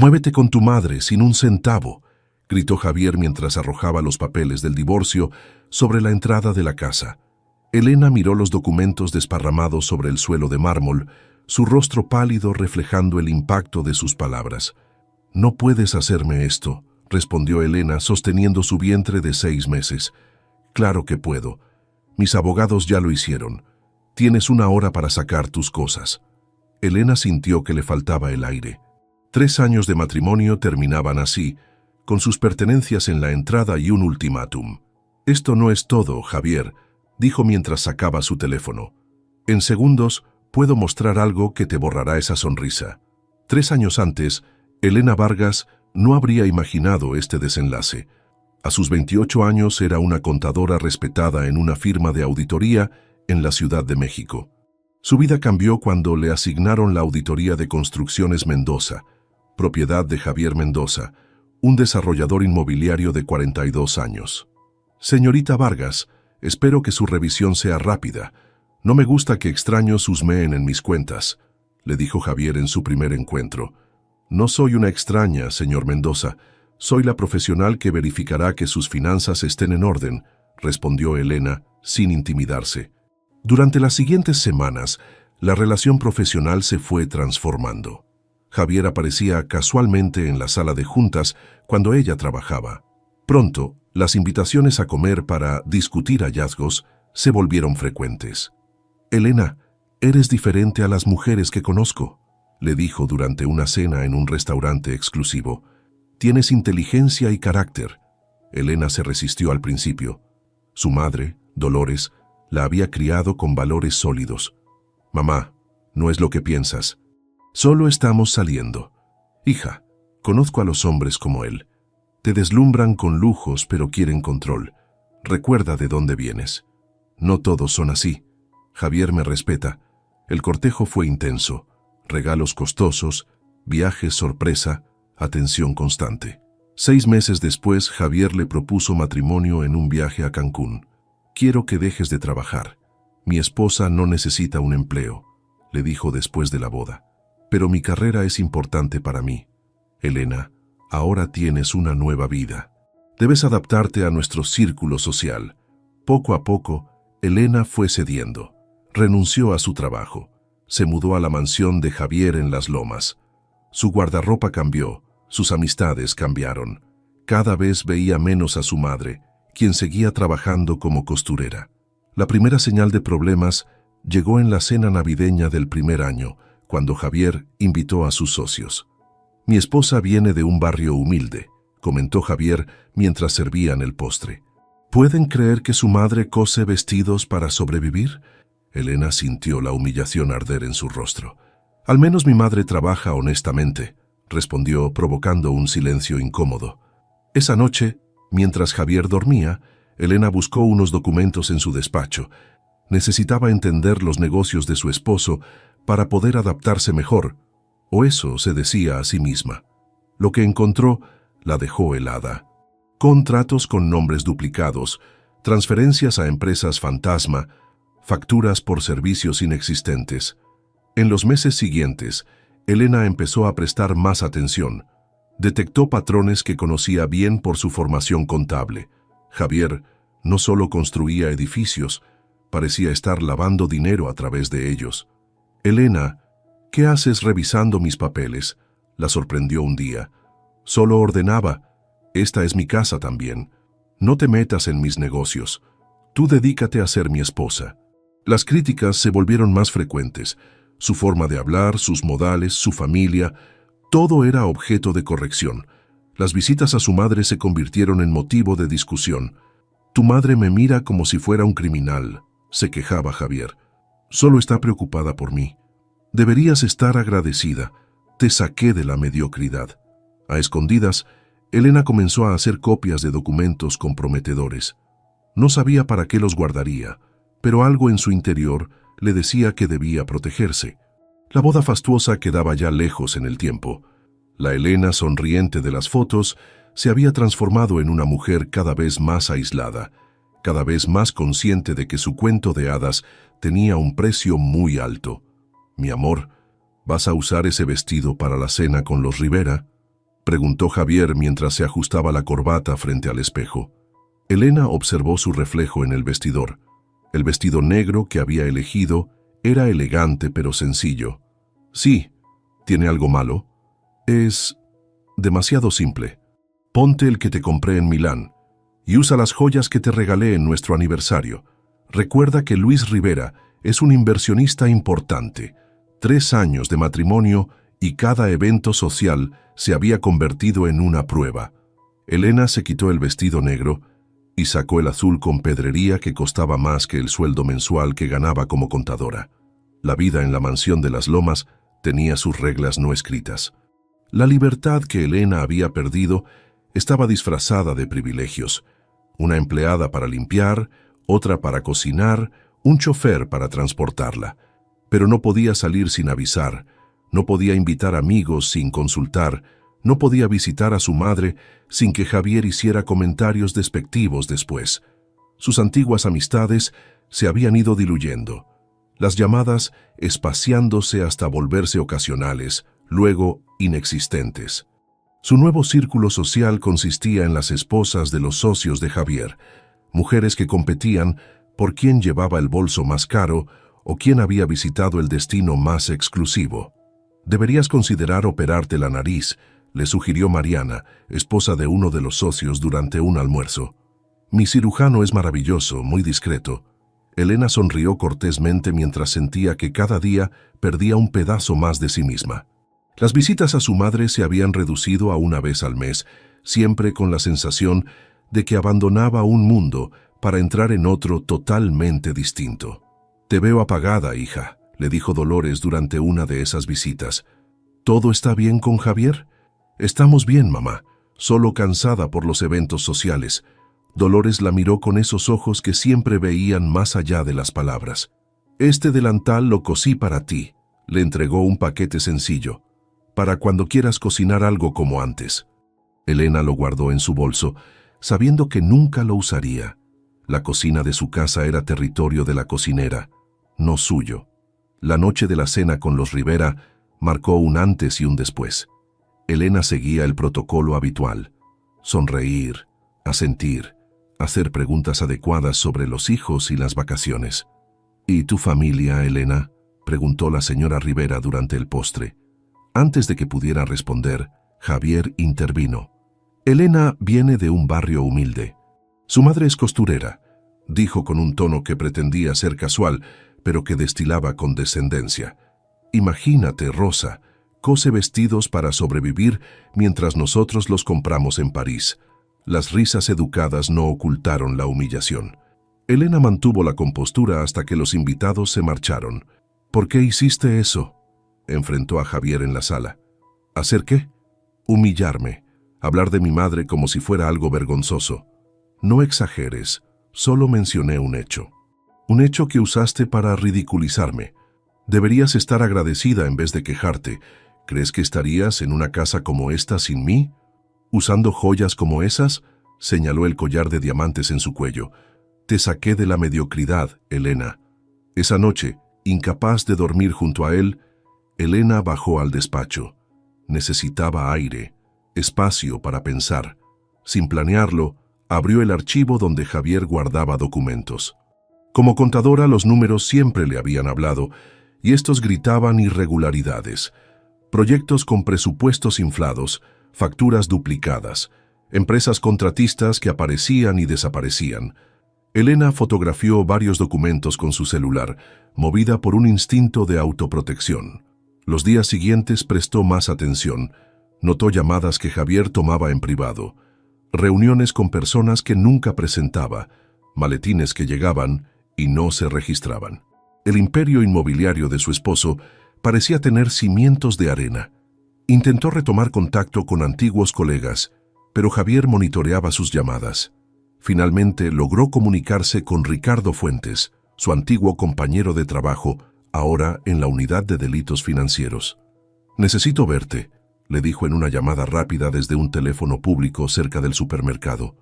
«Muévete con tu madre sin un centavo», gritó Javier mientras arrojaba los papeles del divorcio sobre la entrada de la casa. Elena miró los documentos desparramados sobre el suelo de mármol, su rostro pálido reflejando el impacto de sus palabras. «No puedes hacerme esto», respondió Elena sosteniendo su vientre de 6 meses. «Claro que puedo. Mis abogados ya lo hicieron. Tienes 1 hora para sacar tus cosas». Elena sintió que le faltaba el aire. 3 años de matrimonio terminaban así, con sus pertenencias en la entrada y un ultimátum. «Esto no es todo, Javier», dijo mientras sacaba su teléfono. «En segundos puedo mostrar algo que te borrará esa sonrisa». 3 años antes, Elena Vargas no habría imaginado este desenlace. A sus 28 años era una contadora respetada en una firma de auditoría en la Ciudad de México. Su vida cambió cuando le asignaron la Auditoría de Construcciones Mendoza, propiedad de Javier Mendoza, un desarrollador inmobiliario de 42 años. «Señorita Vargas, espero que su revisión sea rápida. No me gusta que extraños husmeen en mis cuentas», le dijo Javier en su primer encuentro. «No soy una extraña, señor Mendoza. Soy la profesional que verificará que sus finanzas estén en orden», respondió Elena, sin intimidarse. Durante las siguientes semanas, la relación profesional se fue transformando. Javier aparecía casualmente en la sala de juntas cuando ella trabajaba. Pronto, las invitaciones a comer para discutir hallazgos se volvieron frecuentes. «Elena, eres diferente a las mujeres que conozco», le dijo durante una cena en un restaurante exclusivo. «Tienes inteligencia y carácter». Elena se resistió al principio. Su madre, Dolores, la había criado con valores sólidos. «Mamá, no es lo que piensas. Solo estamos saliendo. Hija, conozco a los hombres como él. Te deslumbran con lujos, pero quieren control. Recuerda de dónde vienes. No todos son así. Javier me respeta. El cortejo fue intenso. Regalos costosos, viajes sorpresa, atención constante. 6 meses después, Javier le propuso matrimonio en un viaje a Cancún. «Quiero que dejes de trabajar. Mi esposa no necesita un empleo», le dijo después de la boda. «Pero mi carrera es importante para mí. Elena, ahora tienes una nueva vida. Debes adaptarte a nuestro círculo social». Poco a poco, Elena fue cediendo. Renunció a su trabajo. Se mudó a la mansión de Javier en Las Lomas. Su guardarropa cambió, sus amistades cambiaron. Cada vez veía menos a su madre, quien seguía trabajando como costurera. La primera señal de problemas llegó en la cena navideña del primer año, cuando Javier invitó a sus socios. «Mi esposa viene de un barrio humilde», comentó Javier mientras servían el postre. «¿Pueden creer que su madre cose vestidos para sobrevivir?». Elena sintió la humillación arder en su rostro. «Al menos mi madre trabaja honestamente», respondió provocando un silencio incómodo. Esa noche, mientras Javier dormía, Elena buscó unos documentos en su despacho. Necesitaba entender los negocios de su esposo para poder adaptarse mejor, o eso se decía a sí misma. Lo que encontró la dejó helada. Contratos con nombres duplicados, transferencias a empresas fantasma, facturas por servicios inexistentes. En los meses siguientes, Elena empezó a prestar más atención. Detectó patrones que conocía bien por su formación contable. Javier no solo construía edificios, parecía estar lavando dinero a través de ellos. «Elena, ¿qué haces revisando mis papeles?», la sorprendió un día. «Solo ordenaba. Esta es mi casa también. No te metas en mis negocios. Tú dedícate a ser mi esposa». Las críticas se volvieron más frecuentes. Su forma de hablar, sus modales, su familia, todo era objeto de corrección. Las visitas a su madre se convirtieron en motivo de discusión. «Tu madre me mira como si fuera un criminal», se quejaba Javier. «Solo está preocupada por mí. Deberías estar agradecida. Te saqué de la mediocridad». A escondidas, Elena comenzó a hacer copias de documentos comprometedores. No sabía para qué los guardaría, pero algo en su interior le decía que debía protegerse. La boda fastuosa quedaba ya lejos en el tiempo. La Elena sonriente de las fotos se había transformado en una mujer cada vez más aislada, cada vez más consciente de que su cuento de hadas tenía un precio muy alto. «Mi amor, ¿vas a usar ese vestido para la cena con los Rivera?», preguntó Javier mientras se ajustaba la corbata frente al espejo. Elena observó su reflejo en el vestidor. El vestido negro que había elegido era elegante pero sencillo. Sí, ¿tiene algo malo? Es demasiado simple. Ponte el que te compré en Milán y usa las joyas que te regalé en nuestro aniversario. Recuerda que Luis Rivera es un inversionista importante. 3 años de matrimonio y cada evento social se había convertido en una prueba. Elena se quitó el vestido negro y sacó el azul con pedrería que costaba más que el sueldo mensual que ganaba como contadora. La vida en la mansión de las Lomas tenía sus reglas no escritas. La libertad que Elena había perdido estaba disfrazada de privilegios. Una empleada para limpiar, otra para cocinar, un chofer para transportarla. Pero no podía salir sin avisar, no podía invitar amigos sin consultar, no podía visitar a su madre sin que Javier hiciera comentarios despectivos después. Sus antiguas amistades se habían ido diluyendo, las llamadas espaciándose hasta volverse ocasionales, luego inexistentes. Su nuevo círculo social consistía en las esposas de los socios de Javier, mujeres que competían por quién llevaba el bolso más caro o quién había visitado el destino más exclusivo. «Deberías considerar operarte la nariz», le sugirió Mariana, esposa de uno de los socios, durante un almuerzo. «Mi cirujano es maravilloso, muy discreto». Elena sonrió cortésmente mientras sentía que cada día perdía un pedazo más de sí misma. Las visitas a su madre se habían reducido a una vez al mes, siempre con la sensación de que abandonaba un mundo para entrar en otro totalmente distinto. «Te veo apagada, hija», le dijo Dolores durante una de esas visitas. «¿Todo está bien con Javier?» «Estamos bien, mamá, solo cansada por los eventos sociales». Dolores la miró con esos ojos que siempre veían más allá de las palabras. «Este delantal lo cosí para ti», le entregó un paquete sencillo, «para cuando quieras cocinar algo como antes». Elena lo guardó en su bolso, sabiendo que nunca lo usaría. La cocina de su casa era territorio de la cocinera, no suyo. La noche de la cena con los Rivera marcó un antes y un después. Elena seguía el protocolo habitual: sonreír, asentir, hacer preguntas adecuadas sobre los hijos y las vacaciones. «¿Y tu familia, Elena?», preguntó la señora Rivera durante el postre. Antes de que pudiera responder, Javier intervino. «Elena viene de un barrio humilde. Su madre es costurera», dijo con un tono que pretendía ser casual, pero que destilaba condescendencia. «Imagínate, Rosa, cose vestidos para sobrevivir mientras nosotros los compramos en París». Las risas educadas no ocultaron la humillación. Elena mantuvo la compostura hasta que los invitados se marcharon. «¿Por qué hiciste eso?», enfrentó a Javier en la sala. «¿Hacer qué?». «Humillarme, hablar de mi madre como si fuera algo vergonzoso». «No exageres, solo mencioné un hecho». «Un hecho que usaste para ridiculizarme. Deberías estar agradecida en vez de quejarte. ¿Crees que estarías en una casa como esta sin mí? ¿Usando joyas como esas?», señaló el collar de diamantes en su cuello. «Te saqué de la mediocridad, Elena». Esa noche, incapaz de dormir junto a él, Elena bajó al despacho. Necesitaba aire, espacio para pensar. Sin planearlo, abrió el archivo donde Javier guardaba documentos. Como contadora, los números siempre le habían hablado, y estos gritaban irregularidades. Proyectos con presupuestos inflados, facturas duplicadas, empresas contratistas que aparecían y desaparecían. Elena fotografió varios documentos con su celular, movida por un instinto de autoprotección. Los días siguientes prestó más atención. Notó llamadas que Javier tomaba en privado, reuniones con personas que nunca presentaba, maletines que llegaban y no se registraban. El imperio inmobiliario de su esposo parecía tener cimientos de arena. Intentó retomar contacto con antiguos colegas, pero Javier monitoreaba sus llamadas. Finalmente logró comunicarse con Ricardo Fuentes, su antiguo compañero de trabajo, ahora en la unidad de delitos financieros. «Necesito verte», le dijo en una llamada rápida desde un teléfono público cerca del supermercado.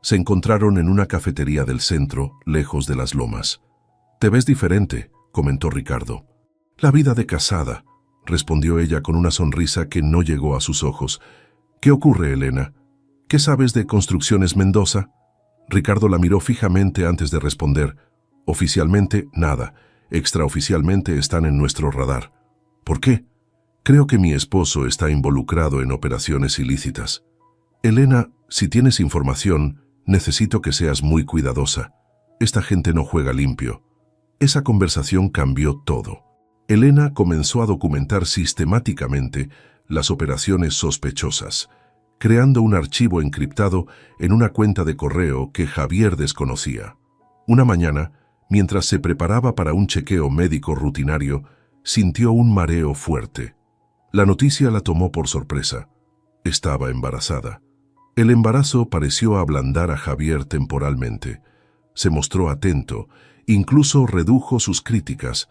Se encontraron en una cafetería del centro, lejos de las Lomas. «Te ves diferente», comentó Ricardo. «La vida de casada», respondió ella con una sonrisa que no llegó a sus ojos. ¿Qué ocurre, Elena? ¿Qué sabes de Construcciones Mendoza? Ricardo la miró fijamente antes de responder. Oficialmente, nada. Extraoficialmente están en nuestro radar. ¿Por qué? Creo que mi esposo está involucrado en operaciones ilícitas. Elena, si tienes información, necesito que seas muy cuidadosa. Esta gente no juega limpio. Esa conversación cambió todo. Elena comenzó a documentar sistemáticamente las operaciones sospechosas, creando un archivo encriptado en una cuenta de correo que Javier desconocía. Una mañana, mientras se preparaba para un chequeo médico rutinario, sintió un mareo fuerte. La noticia la tomó por sorpresa. Estaba embarazada. El embarazo pareció ablandar a Javier temporalmente. Se mostró atento, incluso redujo sus críticas.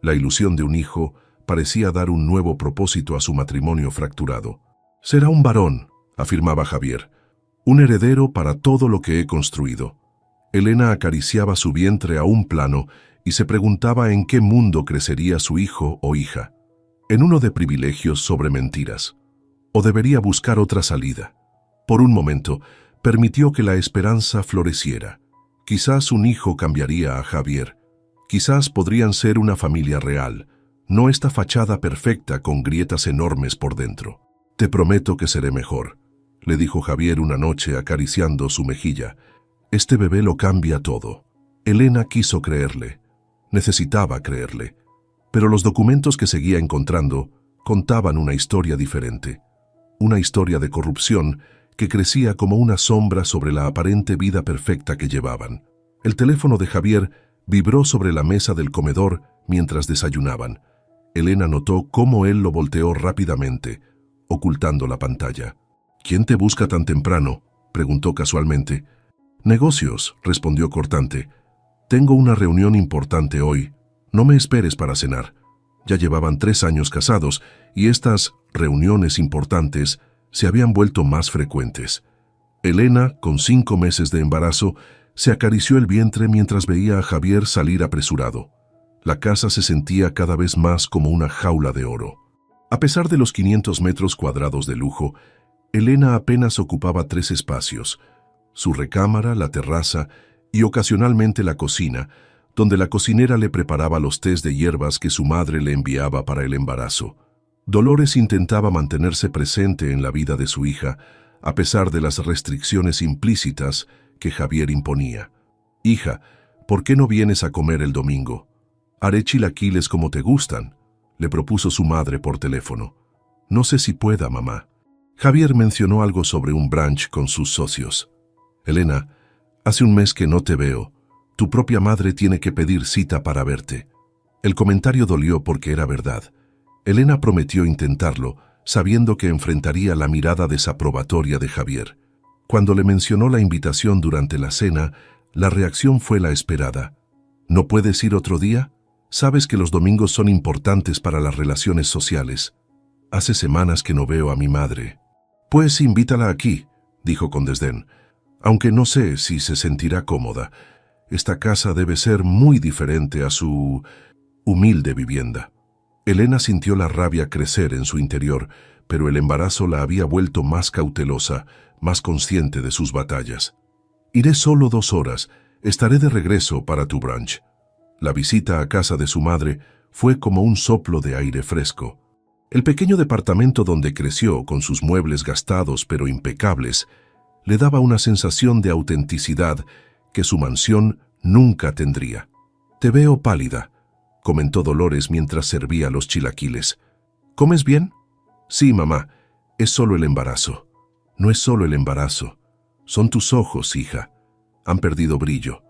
La ilusión de un hijo parecía dar un nuevo propósito a su matrimonio fracturado. «Será un varón», afirmaba Javier, «un heredero para todo lo que he construido». Elena acariciaba su vientre a un plano y se preguntaba en qué mundo crecería su hijo o hija. En uno de privilegios sobre mentiras. ¿O debería buscar otra salida? Por un momento, permitió que la esperanza floreciera. Quizás un hijo cambiaría a Javier. Quizás podrían ser una familia real, no esta fachada perfecta con grietas enormes por dentro. «Te prometo que seré mejor», le dijo Javier una noche acariciando su mejilla. «Este bebé lo cambia todo». Elena quiso creerle. Necesitaba creerle. Pero los documentos que seguía encontrando contaban una historia diferente. Una historia de corrupción que crecía como una sombra sobre la aparente vida perfecta que llevaban. El teléfono de Javier vibró sobre la mesa del comedor mientras desayunaban. Elena notó cómo él lo volteó rápidamente, ocultando la pantalla. «¿Quién te busca tan temprano?», preguntó casualmente. «Negocios», respondió cortante. «Tengo una reunión importante hoy. No me esperes para cenar». Ya llevaban 3 años casados y estas reuniones importantes se habían vuelto más frecuentes. Elena, con 5 meses de embarazo, se acarició el vientre mientras veía a Javier salir apresurado. La casa se sentía cada vez más como una jaula de oro. A pesar de los 500 metros cuadrados de lujo, Elena apenas ocupaba 3 espacios: su recámara, la terraza y ocasionalmente la cocina, donde la cocinera le preparaba los tés de hierbas que su madre le enviaba para el embarazo. Dolores intentaba mantenerse presente en la vida de su hija, a pesar de las restricciones implícitas que Javier imponía. «Hija, ¿por qué no vienes a comer el domingo? Haré chilaquiles como te gustan», le propuso su madre por teléfono. «No sé si pueda, mamá». Javier mencionó algo sobre un brunch con sus socios. «Elena, hace un mes que no te veo. Tu propia madre tiene que pedir cita para verte». El comentario dolió porque era verdad. Elena prometió intentarlo, sabiendo que enfrentaría la mirada desaprobatoria de Javier. Cuando le mencionó la invitación durante la cena, la reacción fue la esperada. «¿No puedes ir otro día? Sabes que los domingos son importantes para las relaciones sociales. Hace semanas que no veo a mi madre». «Pues invítala aquí», dijo con desdén, «aunque no sé si se sentirá cómoda. Esta casa debe ser muy diferente a su humilde vivienda». Elena sintió la rabia crecer en su interior, pero el embarazo la había vuelto más cautelosa, más consciente de sus batallas. «Iré solo 2 horas. Estaré de regreso para tu brunch». La visita a casa de su madre fue como un soplo de aire fresco. El pequeño departamento donde creció, con sus muebles gastados pero impecables, le daba una sensación de autenticidad que su mansión nunca tendría. «Te veo pálida», comentó Dolores mientras servía los chilaquiles. «¿Comes bien?» «Sí, mamá. Es solo el embarazo». «No es solo el embarazo. Son tus ojos, hija. Han perdido brillo».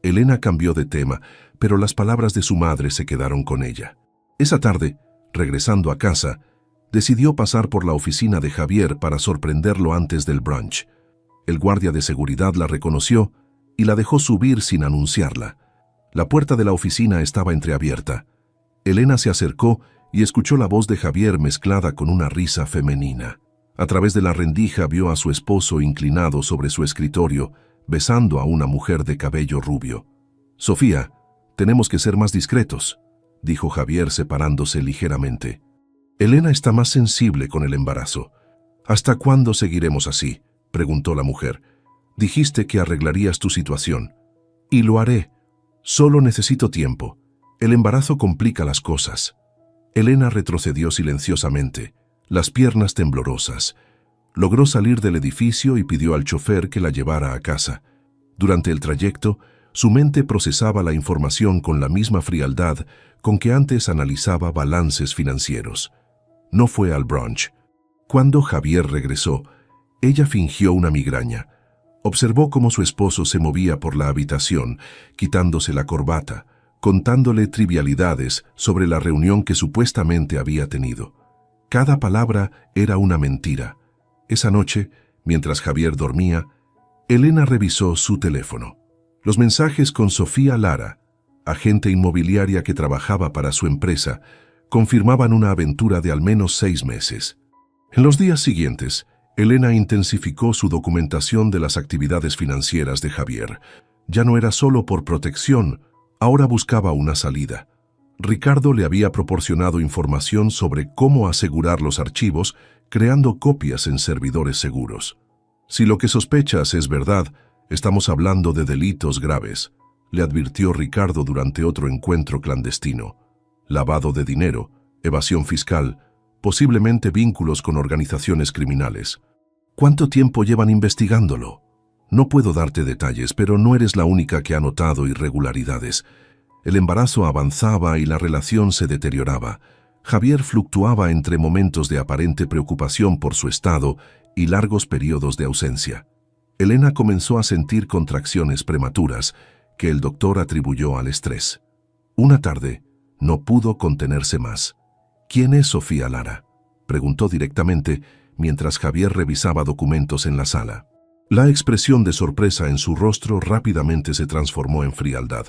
Elena cambió de tema, pero las palabras de su madre se quedaron con ella. Esa tarde, regresando a casa, decidió pasar por la oficina de Javier para sorprenderlo antes del brunch. El guardia de seguridad la reconoció y la dejó subir sin anunciarla. La puerta de la oficina estaba entreabierta. Elena se acercó y escuchó la voz de Javier mezclada con una risa femenina. A través de la rendija vio a su esposo inclinado sobre su escritorio, besando a una mujer de cabello rubio. «Sofía, tenemos que ser más discretos», dijo Javier separándose ligeramente. «Elena está más sensible con el embarazo. ¿Hasta cuándo seguiremos así?, preguntó la mujer. Dijiste que arreglarías tu situación. Y lo haré. Solo necesito tiempo. El embarazo complica las cosas. Elena retrocedió silenciosamente, las piernas temblorosas. Logró salir del edificio y pidió al chofer que la llevara a casa. Durante el trayecto, su mente procesaba la información con la misma frialdad con que antes analizaba balances financieros. No fue al brunch. Cuando Javier regresó, ella fingió una migraña. Observó cómo su esposo se movía por la habitación, quitándose la corbata, contándole trivialidades sobre la reunión que supuestamente había tenido. Cada palabra era una mentira. Esa noche, mientras Javier dormía, Elena revisó su teléfono. Los mensajes con Sofía Lara, agente inmobiliaria que trabajaba para su empresa, confirmaban una aventura de al menos 6 meses. En los días siguientes, Elena intensificó su documentación de las actividades financieras de Javier. Ya no era solo por protección, ahora buscaba una salida. Ricardo le había proporcionado información sobre cómo asegurar los archivos, creando copias en servidores seguros. Si lo que sospechas es verdad, estamos hablando de delitos graves, le advirtió Ricardo durante otro encuentro clandestino. Lavado de dinero, evasión fiscal, posiblemente vínculos con organizaciones criminales. ¿Cuánto tiempo llevan investigándolo? No puedo darte detalles, pero no eres la única que ha notado irregularidades. El embarazo avanzaba y la relación se deterioraba. Javier fluctuaba entre momentos de aparente preocupación por su estado y largos periodos de ausencia. Elena comenzó a sentir contracciones prematuras que el doctor atribuyó al estrés. Una tarde, no pudo contenerse más. ¿Quién es Sofía Lara?, preguntó directamente mientras Javier revisaba documentos en la sala. La expresión de sorpresa en su rostro rápidamente se transformó en frialdad.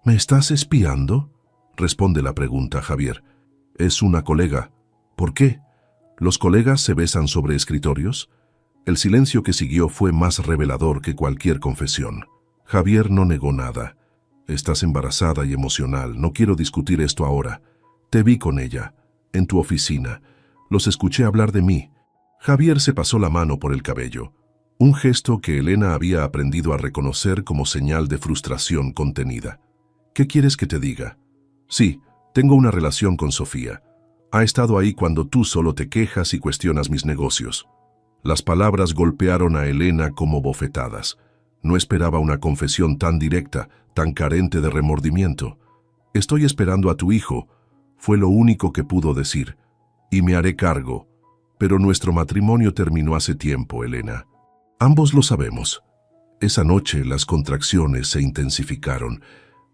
¿Me estás espiando?, responde la pregunta Javier. Es una colega. ¿Por qué? ¿Los colegas se besan sobre escritorios? El silencio que siguió fue más revelador que cualquier confesión. Javier no negó nada. Estás embarazada y emocional. No quiero discutir esto ahora. Te vi con ella, en tu oficina. Los escuché hablar de mí. Javier se pasó la mano por el cabello. Un gesto que Elena había aprendido a reconocer como señal de frustración contenida. ¿Qué quieres que te diga? Sí, tengo una relación con Sofía. Ha estado ahí cuando tú solo te quejas y cuestionas mis negocios. Las palabras golpearon a Elena como bofetadas. No esperaba una confesión tan directa, tan carente de remordimiento. Estoy esperando a tu hijo, fue lo único que pudo decir. Y me haré cargo. Pero nuestro matrimonio terminó hace tiempo, Elena. Ambos lo sabemos. Esa noche las contracciones se intensificaron.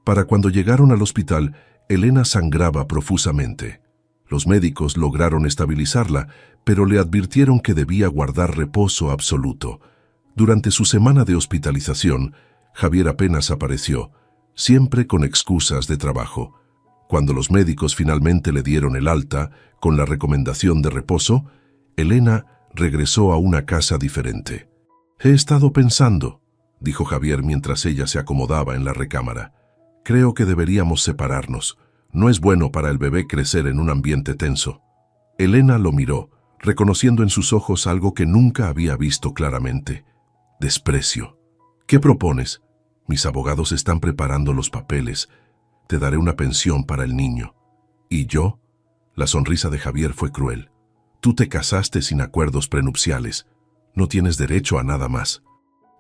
Para cuando llegaron al hospital, Elena sangraba profusamente. Los médicos lograron estabilizarla, pero le advirtieron que debía guardar reposo absoluto. Durante su semana de hospitalización, Javier apenas apareció, siempre con excusas de trabajo. Cuando los médicos finalmente le dieron el alta, con la recomendación de reposo, Elena regresó a una casa diferente. «He estado pensando», dijo Javier mientras ella se acomodaba en la recámara. «Creo que deberíamos separarnos. No es bueno para el bebé crecer en un ambiente tenso». Elena lo miró, reconociendo en sus ojos algo que nunca había visto claramente. Desprecio. «¿Qué propones?» «Mis abogados están preparando los papeles. Te daré una pensión para el niño». «¿Y yo?» La sonrisa de Javier fue cruel. «Tú te casaste sin acuerdos prenupciales. No tienes derecho a nada más».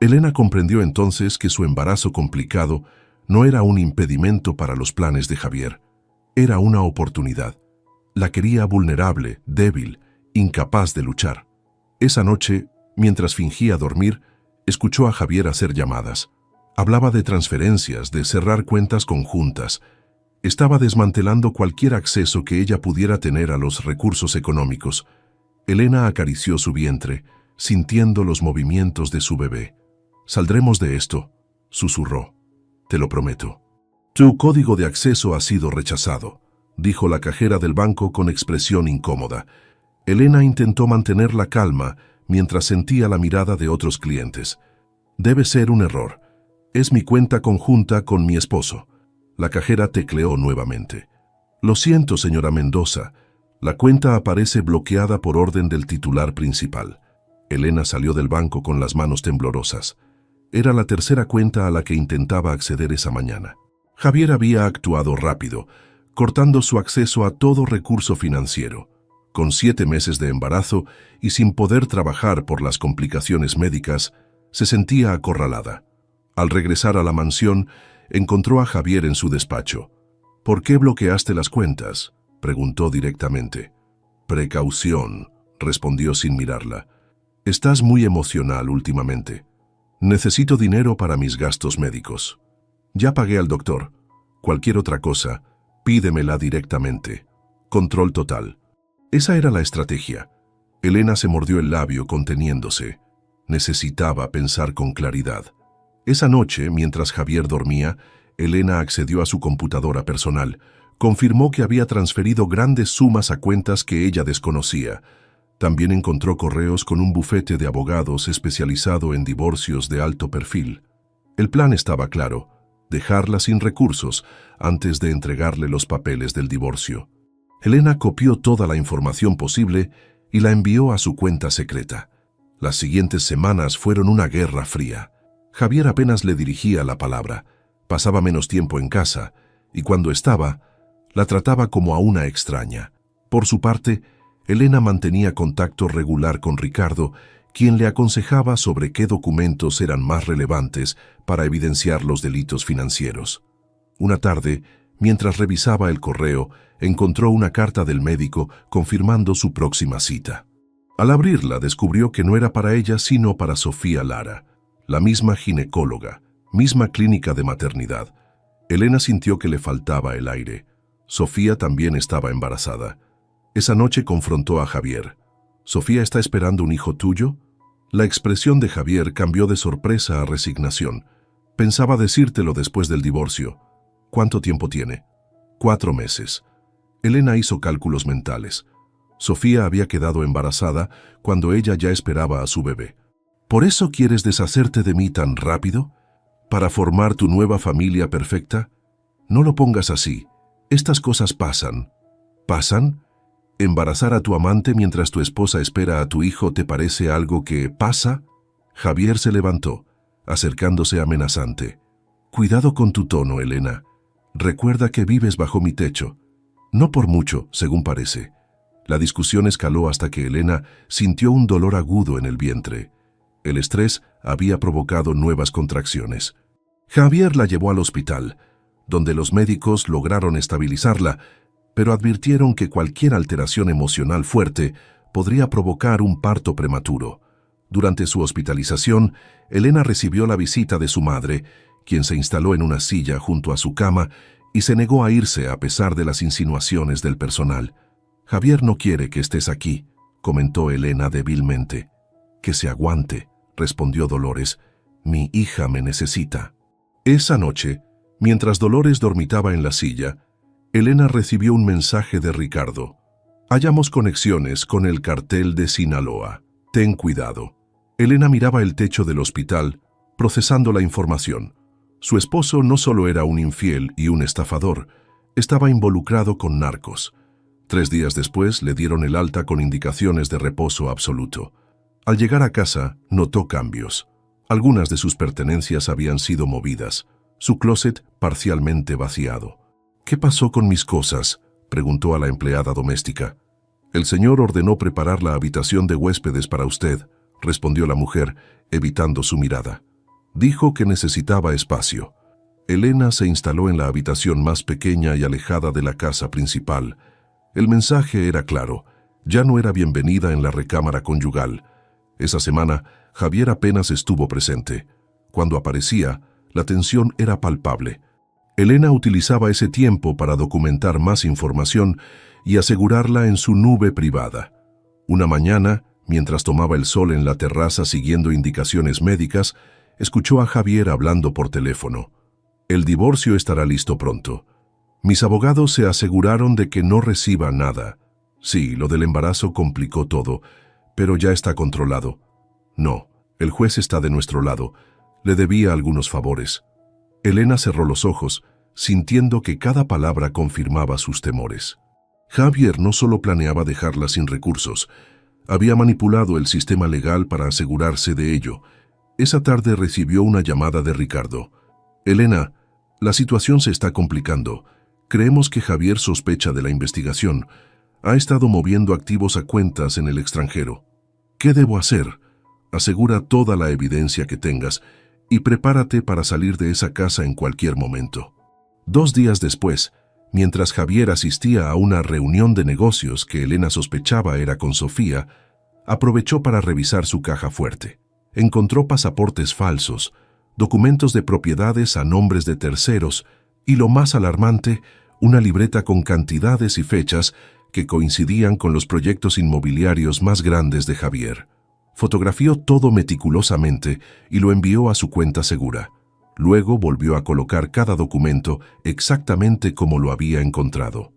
Elena comprendió entonces que su embarazo complicado no era un impedimento para los planes de Javier. Era una oportunidad. La quería vulnerable, débil, incapaz de luchar. Esa noche, mientras fingía dormir, escuchó a Javier hacer llamadas. Hablaba de transferencias, de cerrar cuentas conjuntas. Estaba desmantelando cualquier acceso que ella pudiera tener a los recursos económicos. Elena acarició su vientre, sintiendo los movimientos de su bebé. «Saldremos de esto», susurró. «Te lo prometo». «Tu código de acceso ha sido rechazado», dijo la cajera del banco con expresión incómoda. Elena intentó mantener la calma mientras sentía la mirada de otros clientes. «Debe ser un error. Es mi cuenta conjunta con mi esposo». La cajera tecleó nuevamente. «Lo siento, señora Mendoza. La cuenta aparece bloqueada por orden del titular principal». Elena salió del banco con las manos temblorosas. Era la tercera cuenta a la que intentaba acceder esa mañana. Javier había actuado rápido, cortando su acceso a todo recurso financiero. Con 7 meses de embarazo y sin poder trabajar por las complicaciones médicas, se sentía acorralada. Al regresar a la mansión, encontró a Javier en su despacho. «¿Por qué bloqueaste las cuentas?», preguntó directamente. «Precaución», respondió sin mirarla. «Estás muy emocional últimamente. Necesito dinero para mis gastos médicos. Ya pagué al doctor. Cualquier otra cosa, pídemela directamente. Control total». Esa era la estrategia. Elena se mordió el labio conteniéndose. Necesitaba pensar con claridad. Esa noche, mientras Javier dormía, Elena accedió a su computadora personal. Confirmó que había transferido grandes sumas a cuentas que ella desconocía. También encontró correos con un bufete de abogados especializado en divorcios de alto perfil. El plan estaba claro: dejarla sin recursos antes de entregarle los papeles del divorcio. Elena copió toda la información posible y la envió a su cuenta secreta. Las siguientes semanas fueron una guerra fría. Javier apenas le dirigía la palabra, pasaba menos tiempo en casa, y cuando estaba, la trataba como a una extraña. Por su parte, Elena mantenía contacto regular con Ricardo, quien le aconsejaba sobre qué documentos eran más relevantes para evidenciar los delitos financieros. Una tarde, mientras revisaba el correo, encontró una carta del médico confirmando su próxima cita. Al abrirla, descubrió que no era para ella sino para Sofía Lara, la misma ginecóloga, misma clínica de maternidad. Elena sintió que le faltaba el aire. Sofía también estaba embarazada. Esa noche confrontó a Javier. «¿Sofía está esperando un hijo tuyo?». La expresión de Javier cambió de sorpresa a resignación. «Pensaba decírtelo después del divorcio». «¿Cuánto tiempo tiene?». «4 meses». Elena hizo cálculos mentales. Sofía había quedado embarazada cuando ella ya esperaba a su bebé. «¿Por eso quieres deshacerte de mí tan rápido? ¿Para formar tu nueva familia perfecta? No lo pongas así. Estas cosas pasan». «¿Pasan? ¿Embarazar a tu amante mientras tu esposa espera a tu hijo te parece algo que pasa?». Javier se levantó, acercándose amenazante. «Cuidado con tu tono, Elena. Recuerda que vives bajo mi techo. No por mucho, según parece». La discusión escaló hasta que Elena sintió un dolor agudo en el vientre. El estrés había provocado nuevas contracciones. Javier la llevó al hospital, donde los médicos lograron estabilizarla, pero advirtieron que cualquier alteración emocional fuerte podría provocar un parto prematuro. Durante su hospitalización, Elena recibió la visita de su madre, quien se instaló en una silla junto a su cama y se negó a irse a pesar de las insinuaciones del personal. «Javier no quiere que estés aquí», comentó Elena débilmente. «Que se aguante», respondió Dolores. «Mi hija me necesita». Esa noche, mientras Dolores dormitaba en la silla, Elena recibió un mensaje de Ricardo. «Hallamos conexiones con el cartel de Sinaloa. Ten cuidado». Elena miraba el techo del hospital, procesando la información. Su esposo no solo era un infiel y un estafador, estaba involucrado con narcos. 3 días después le dieron el alta con indicaciones de reposo absoluto. Al llegar a casa, notó cambios. Algunas de sus pertenencias habían sido movidas, su closet parcialmente vaciado. «¿Qué pasó con mis cosas?», preguntó a la empleada doméstica. «El señor ordenó preparar la habitación de huéspedes para usted», respondió la mujer, evitando su mirada. Dijo que necesitaba espacio. Elena se instaló en la habitación más pequeña y alejada de la casa principal. El mensaje era claro: ya no era bienvenida en la recámara conyugal. Esa semana, Javier apenas estuvo presente. Cuando aparecía, la tensión era palpable. Elena utilizaba ese tiempo para documentar más información y asegurarla en su nube privada. Una mañana, mientras tomaba el sol en la terraza siguiendo indicaciones médicas, escuchó a Javier hablando por teléfono. «El divorcio estará listo pronto. Mis abogados se aseguraron de que no reciba nada. Sí, lo del embarazo complicó todo, pero ya está controlado. No, el juez está de nuestro lado. Le debía algunos favores». Elena cerró los ojos, sintiendo que cada palabra confirmaba sus temores. Javier no solo planeaba dejarla sin recursos, Había manipulado el sistema legal para asegurarse de ello. Esa tarde recibió una llamada de Ricardo. «Elena, la situación se está complicando. Creemos que Javier sospecha de la investigación. Ha estado moviendo activos a cuentas en el extranjero. ¿Qué debo hacer? Asegura toda la evidencia que tengas y prepárate para salir de esa casa en cualquier momento». 2 días después, mientras Javier asistía a una reunión de negocios que Elena sospechaba era con Sofía, aprovechó para revisar su caja fuerte. Encontró pasaportes falsos, documentos de propiedades a nombres de terceros y, lo más alarmante, una libreta con cantidades y fechas que coincidían con los proyectos inmobiliarios más grandes de Javier. Fotografió todo meticulosamente y lo envió a su cuenta segura. Luego volvió a colocar cada documento exactamente como lo había encontrado.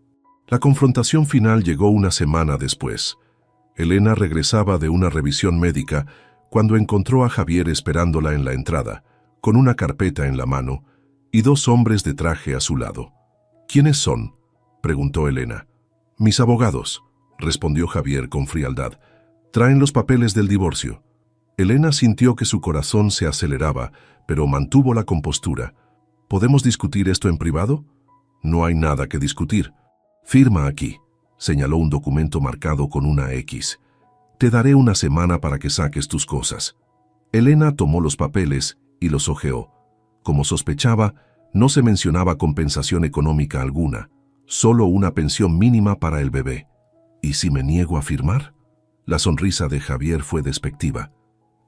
La confrontación final llegó una semana después. Elena regresaba de una revisión médica cuando encontró a Javier esperándola en la entrada, con una carpeta en la mano y 2 hombres de traje a su lado. «¿Quiénes son?», preguntó Elena. «Mis abogados», respondió Javier con frialdad. «Traen los papeles del divorcio». Elena sintió que su corazón se aceleraba, pero mantuvo la compostura. «¿Podemos discutir esto en privado?». «No hay nada que discutir». «Firma aquí», señaló un documento marcado con una X. «Te daré una semana para que saques tus cosas». Elena tomó los papeles y los hojeó. Como sospechaba, no se mencionaba compensación económica alguna, solo una pensión mínima para el bebé. «¿Y si me niego a firmar?». La sonrisa de Javier fue despectiva.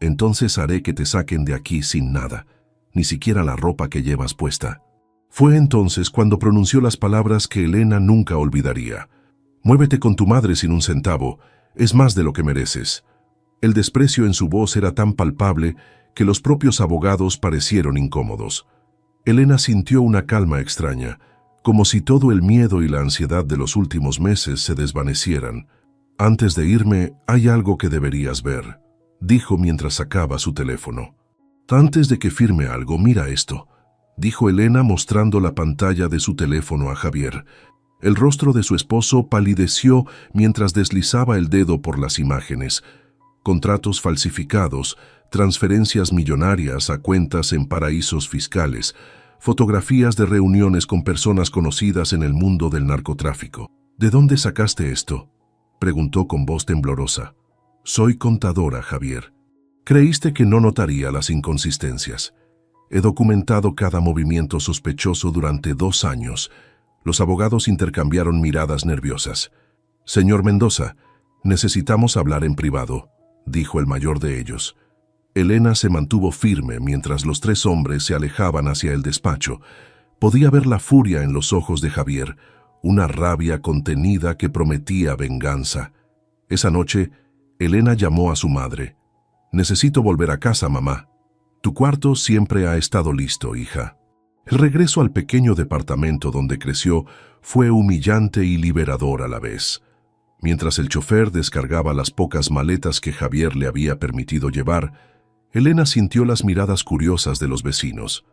«Entonces haré que te saquen de aquí sin nada, ni siquiera la ropa que llevas puesta». Fue entonces cuando pronunció las palabras que Elena nunca olvidaría. «Muévete con tu madre sin un centavo, es más de lo que mereces». El desprecio en su voz era tan palpable que los propios abogados parecieron incómodos. Elena sintió una calma extraña, como si todo el miedo y la ansiedad de los últimos meses se desvanecieran. «Antes de irme, hay algo que deberías ver», dijo mientras sacaba su teléfono. «Antes de que firme algo, mira esto», dijo Elena mostrando la pantalla de su teléfono a Javier. El rostro de su esposo palideció mientras deslizaba el dedo por las imágenes. Contratos falsificados, transferencias millonarias a cuentas en paraísos fiscales, fotografías de reuniones con personas conocidas en el mundo del narcotráfico. «¿De dónde sacaste esto?», preguntó con voz temblorosa. «Soy contadora, Javier. Creíste que no notaría las inconsistencias. He documentado cada movimiento sospechoso durante 2 años». Los abogados intercambiaron miradas nerviosas. «Señor Mendoza, necesitamos hablar en privado», dijo el mayor de ellos. Elena se mantuvo firme mientras los 3 hombres se alejaban hacia el despacho. Podía ver la furia en los ojos de Javier, una rabia contenida que prometía venganza. Esa noche, Elena llamó a su madre. «Necesito volver a casa, mamá. Tu cuarto siempre ha estado listo, hija». El regreso al pequeño departamento donde creció fue humillante y liberador a la vez. Mientras el chofer descargaba las pocas maletas que Javier le había permitido llevar, Elena sintió las miradas curiosas de los vecinos.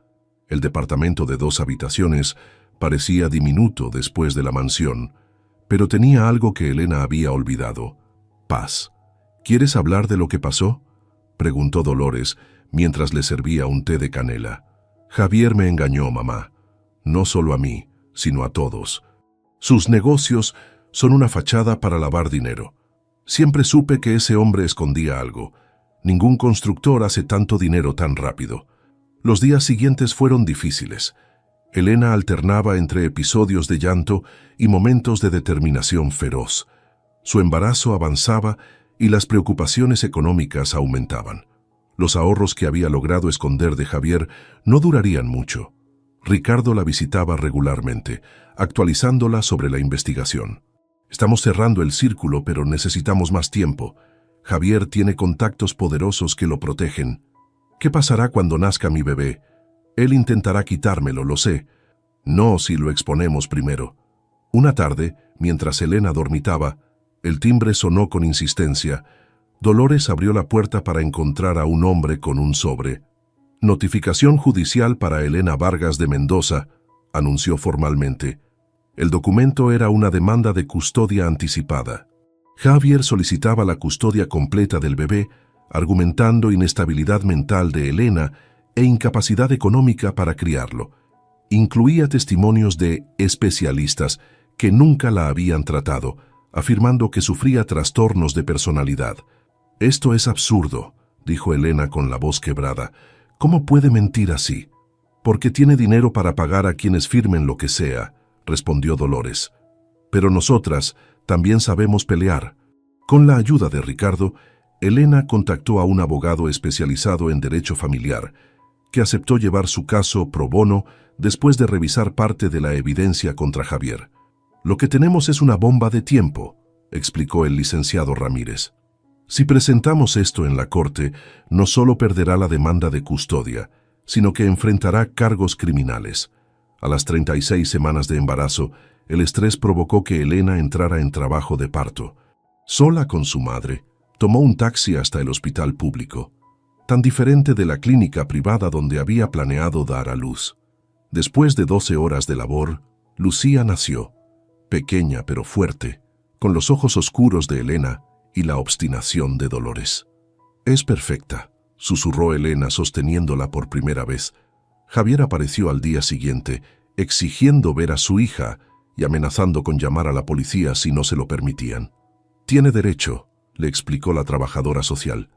El departamento de 2 habitaciones parecía diminuto después de la mansión, pero tenía algo que Elena había olvidado: paz. «¿Quieres hablar de lo que pasó?», preguntó Dolores mientras le servía un té de canela. «Javier me engañó, mamá. No solo a mí, sino a todos. Sus negocios son una fachada para lavar dinero. Siempre supe que ese hombre escondía algo. Ningún constructor hace tanto dinero tan rápido». Los días siguientes fueron difíciles. Elena alternaba entre episodios de llanto y momentos de determinación feroz. Su embarazo avanzaba y las preocupaciones económicas aumentaban. Los ahorros que había logrado esconder de Javier no durarían mucho. Ricardo la visitaba regularmente, actualizándola sobre la investigación. «Estamos cerrando el círculo, pero necesitamos más tiempo. Javier tiene contactos poderosos que lo protegen. ¿Qué pasará cuando nazca mi bebé? Él intentará quitármelo, lo sé. No si lo exponemos primero». Una tarde, mientras Elena dormitaba, el timbre sonó con insistencia. Dolores abrió la puerta para encontrar a un hombre con un sobre. «Notificación judicial para Elena Vargas de Mendoza», anunció formalmente. El documento era una demanda de custodia anticipada. Javier solicitaba la custodia completa del bebé, argumentando inestabilidad mental de Elena e incapacidad económica para criarlo. Incluía testimonios de especialistas que nunca la habían tratado, afirmando que sufría trastornos de personalidad. «Esto es absurdo», dijo Elena con la voz quebrada. «¿Cómo puede mentir así?» «Porque tiene dinero para pagar a quienes firmen lo que sea», respondió Dolores. «Pero nosotras también sabemos pelear». Con la ayuda de Ricardo, Elena contactó a un abogado especializado en derecho familiar, que aceptó llevar su caso pro bono después de revisar parte de la evidencia contra Javier. «Lo que tenemos es una bomba de tiempo», explicó el licenciado Ramírez. «Si presentamos esto en la corte, no solo perderá la demanda de custodia, sino que enfrentará cargos criminales». A las 36 semanas de embarazo, el estrés provocó que Elena entrara en trabajo de parto. Sola con su madre, tomó un taxi hasta el hospital público, tan diferente de la clínica privada donde había planeado dar a luz. Después de 12 horas de labor, Lucía nació, pequeña pero fuerte, con los ojos oscuros de Elena y la obstinación de Dolores. «Es perfecta», susurró Elena sosteniéndola por primera vez. Javier apareció al día siguiente, exigiendo ver a su hija y amenazando con llamar a la policía si no se lo permitían. «Tiene derecho», le explicó la trabajadora social.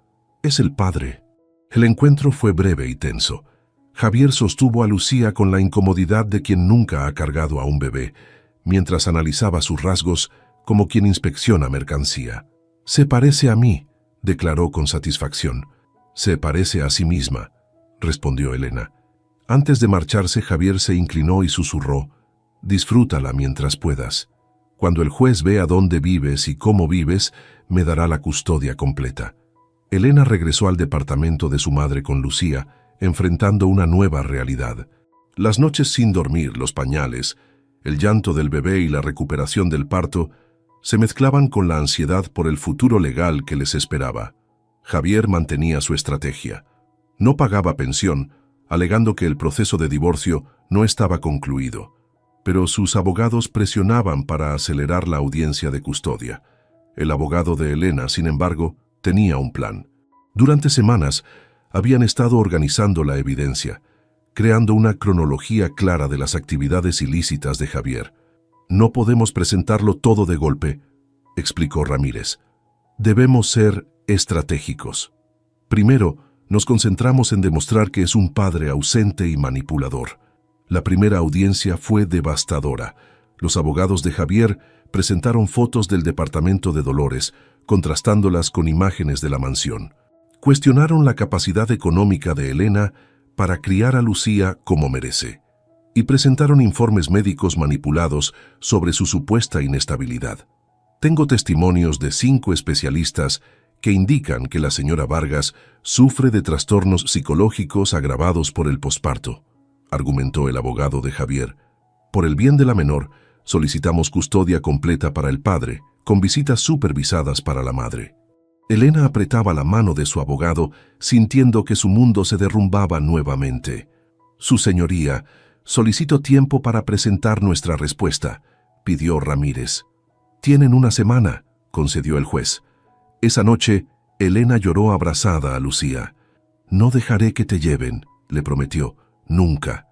«Es el padre». El encuentro fue breve y tenso. Javier sostuvo a Lucía con la incomodidad de quien nunca ha cargado a un bebé, mientras analizaba sus rasgos como quien inspecciona mercancía. «Se parece a mí», declaró con satisfacción. «Se parece a sí misma», respondió Elena. Antes de marcharse, Javier se inclinó y susurró: «Disfrútala mientras puedas. Cuando el juez vea dónde vives y cómo vives, me dará la custodia completa». Elena regresó al departamento de su madre con Lucía, enfrentando una nueva realidad. Las noches sin dormir, los pañales, el llanto del bebé y la recuperación del parto se mezclaban con la ansiedad por el futuro legal que les esperaba. Javier mantenía su estrategia. No pagaba pensión, alegando que el proceso de divorcio no estaba concluido, pero sus abogados presionaban para acelerar la audiencia de custodia. El abogado de Elena, sin embargo, tenía un plan. Durante semanas, habían estado organizando la evidencia, creando una cronología clara de las actividades ilícitas de Javier. «No podemos presentarlo todo de golpe», explicó Ramírez. «Debemos ser estratégicos. Primero, nos concentramos en demostrar que es un padre ausente y manipulador». La primera audiencia fue devastadora. Los abogados de Javier presentaron fotos del departamento de Dolores, contrastándolas con imágenes de la mansión. Cuestionaron la capacidad económica de Elena para criar a Lucía como merece, y presentaron informes médicos manipulados sobre su supuesta inestabilidad. «Tengo testimonios de 5 especialistas que indican que la señora Vargas sufre de trastornos psicológicos agravados por el posparto», argumentó el abogado de Javier. «Por el bien de la menor, solicitamos custodia completa para el padre, con visitas supervisadas para la madre». Elena apretaba la mano de su abogado, sintiendo que su mundo se derrumbaba nuevamente. «Su señoría, solicito tiempo para presentar nuestra respuesta», pidió Ramírez. «Tienen una semana», concedió el juez. Esa noche, Elena lloró abrazada a Lucía. «No dejaré que te lleven», le prometió. «Nunca».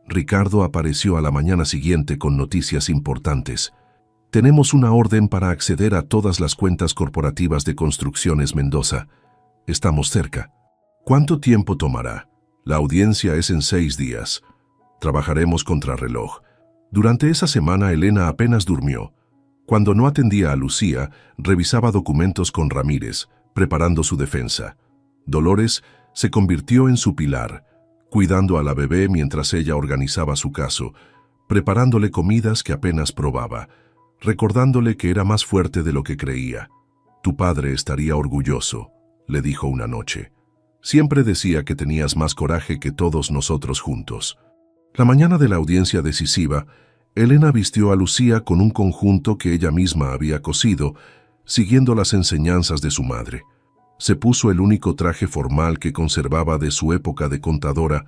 Ricardo apareció a la mañana siguiente con noticias importantes. «Tenemos una orden para acceder a todas las cuentas corporativas de Construcciones Mendoza. Estamos cerca». «¿Cuánto tiempo tomará?» «La audiencia es en 6 días. Trabajaremos contrarreloj». Durante esa semana, Elena apenas durmió. Cuando no atendía a Lucía, revisaba documentos con Ramírez, preparando su defensa. Dolores se convirtió en su pilar, cuidando a la bebé mientras ella organizaba su caso, preparándole comidas que apenas probaba, recordándole que era más fuerte de lo que creía. «Tu padre estaría orgulloso», le dijo una noche. «Siempre decía que tenías más coraje que todos nosotros juntos». La mañana de la audiencia decisiva, Elena vistió a Lucía con un conjunto que ella misma había cosido, siguiendo las enseñanzas de su madre. Se puso el único traje formal que conservaba de su época de contadora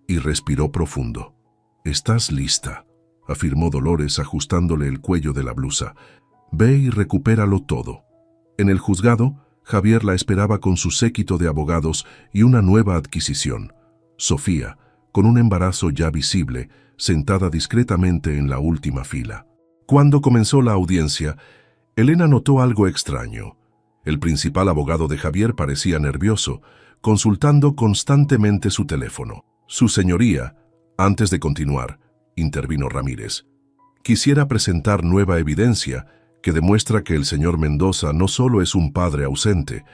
y respiró profundo. «Estás lista», afirmó Dolores ajustándole el cuello de la blusa. «Ve y recupéralo todo». En el juzgado, Javier la esperaba con su séquito de abogados y una nueva adquisición. Sofía, con un embarazo ya visible, sentada discretamente en la última fila. Cuando comenzó la audiencia, Elena notó algo extraño. El principal abogado de Javier parecía nervioso, consultando constantemente su teléfono. Su señoría, antes de continuar, intervino Ramírez, quisiera presentar nueva evidencia que demuestra que el señor Mendoza no solo es un padre ausente,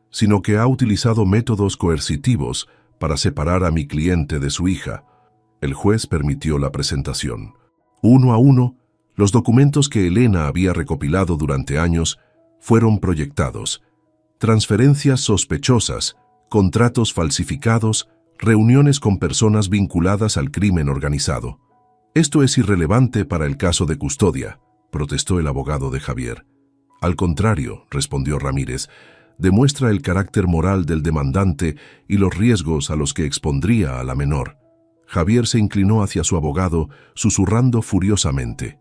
sino que ha utilizado métodos coercitivos para separar a mi cliente de su hija. El juez permitió la presentación. Uno a uno, los documentos que Elena había recopilado durante años fueron proyectados. Transferencias sospechosas, contratos falsificados, reuniones con personas vinculadas al crimen organizado. Esto es irrelevante para el caso de custodia, protestó el abogado de Javier. Al contrario, respondió Ramírez, demuestra el carácter moral del demandante y los riesgos a los que expondría a la menor. Javier se inclinó hacia su abogado, susurrando furiosamente.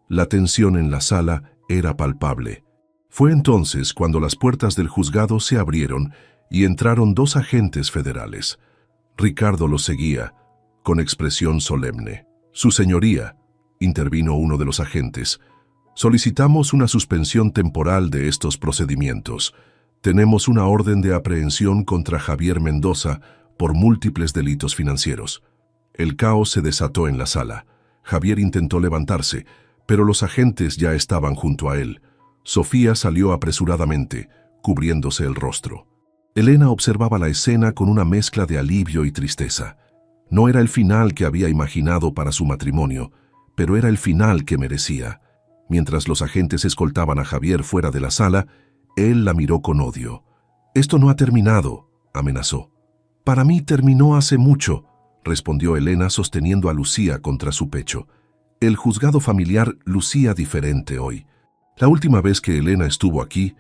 La tensión en la sala era palpable. Fue entonces cuando las puertas del juzgado se abrieron y entraron dos agentes federales. Ricardo los seguía, con expresión solemne. Su señoría, intervino uno de los agentes, solicitamos una suspensión temporal de estos procedimientos. Tenemos una orden de aprehensión contra Javier Mendoza por múltiples delitos financieros. El caos se desató en la sala. Javier intentó levantarse, pero los agentes ya estaban junto a él. Sofía salió apresuradamente, cubriéndose el rostro. Elena observaba la escena con una mezcla de alivio y tristeza. No era el final que había imaginado para su matrimonio, pero era el final que merecía. Mientras los agentes escoltaban a Javier fuera de la sala, él la miró con odio. «Esto no ha terminado», amenazó. «Para mí terminó hace mucho», respondió Elena sosteniendo a Lucía contra su pecho. El juzgado familiar lucía diferente hoy. La última vez que Elena estuvo aquí,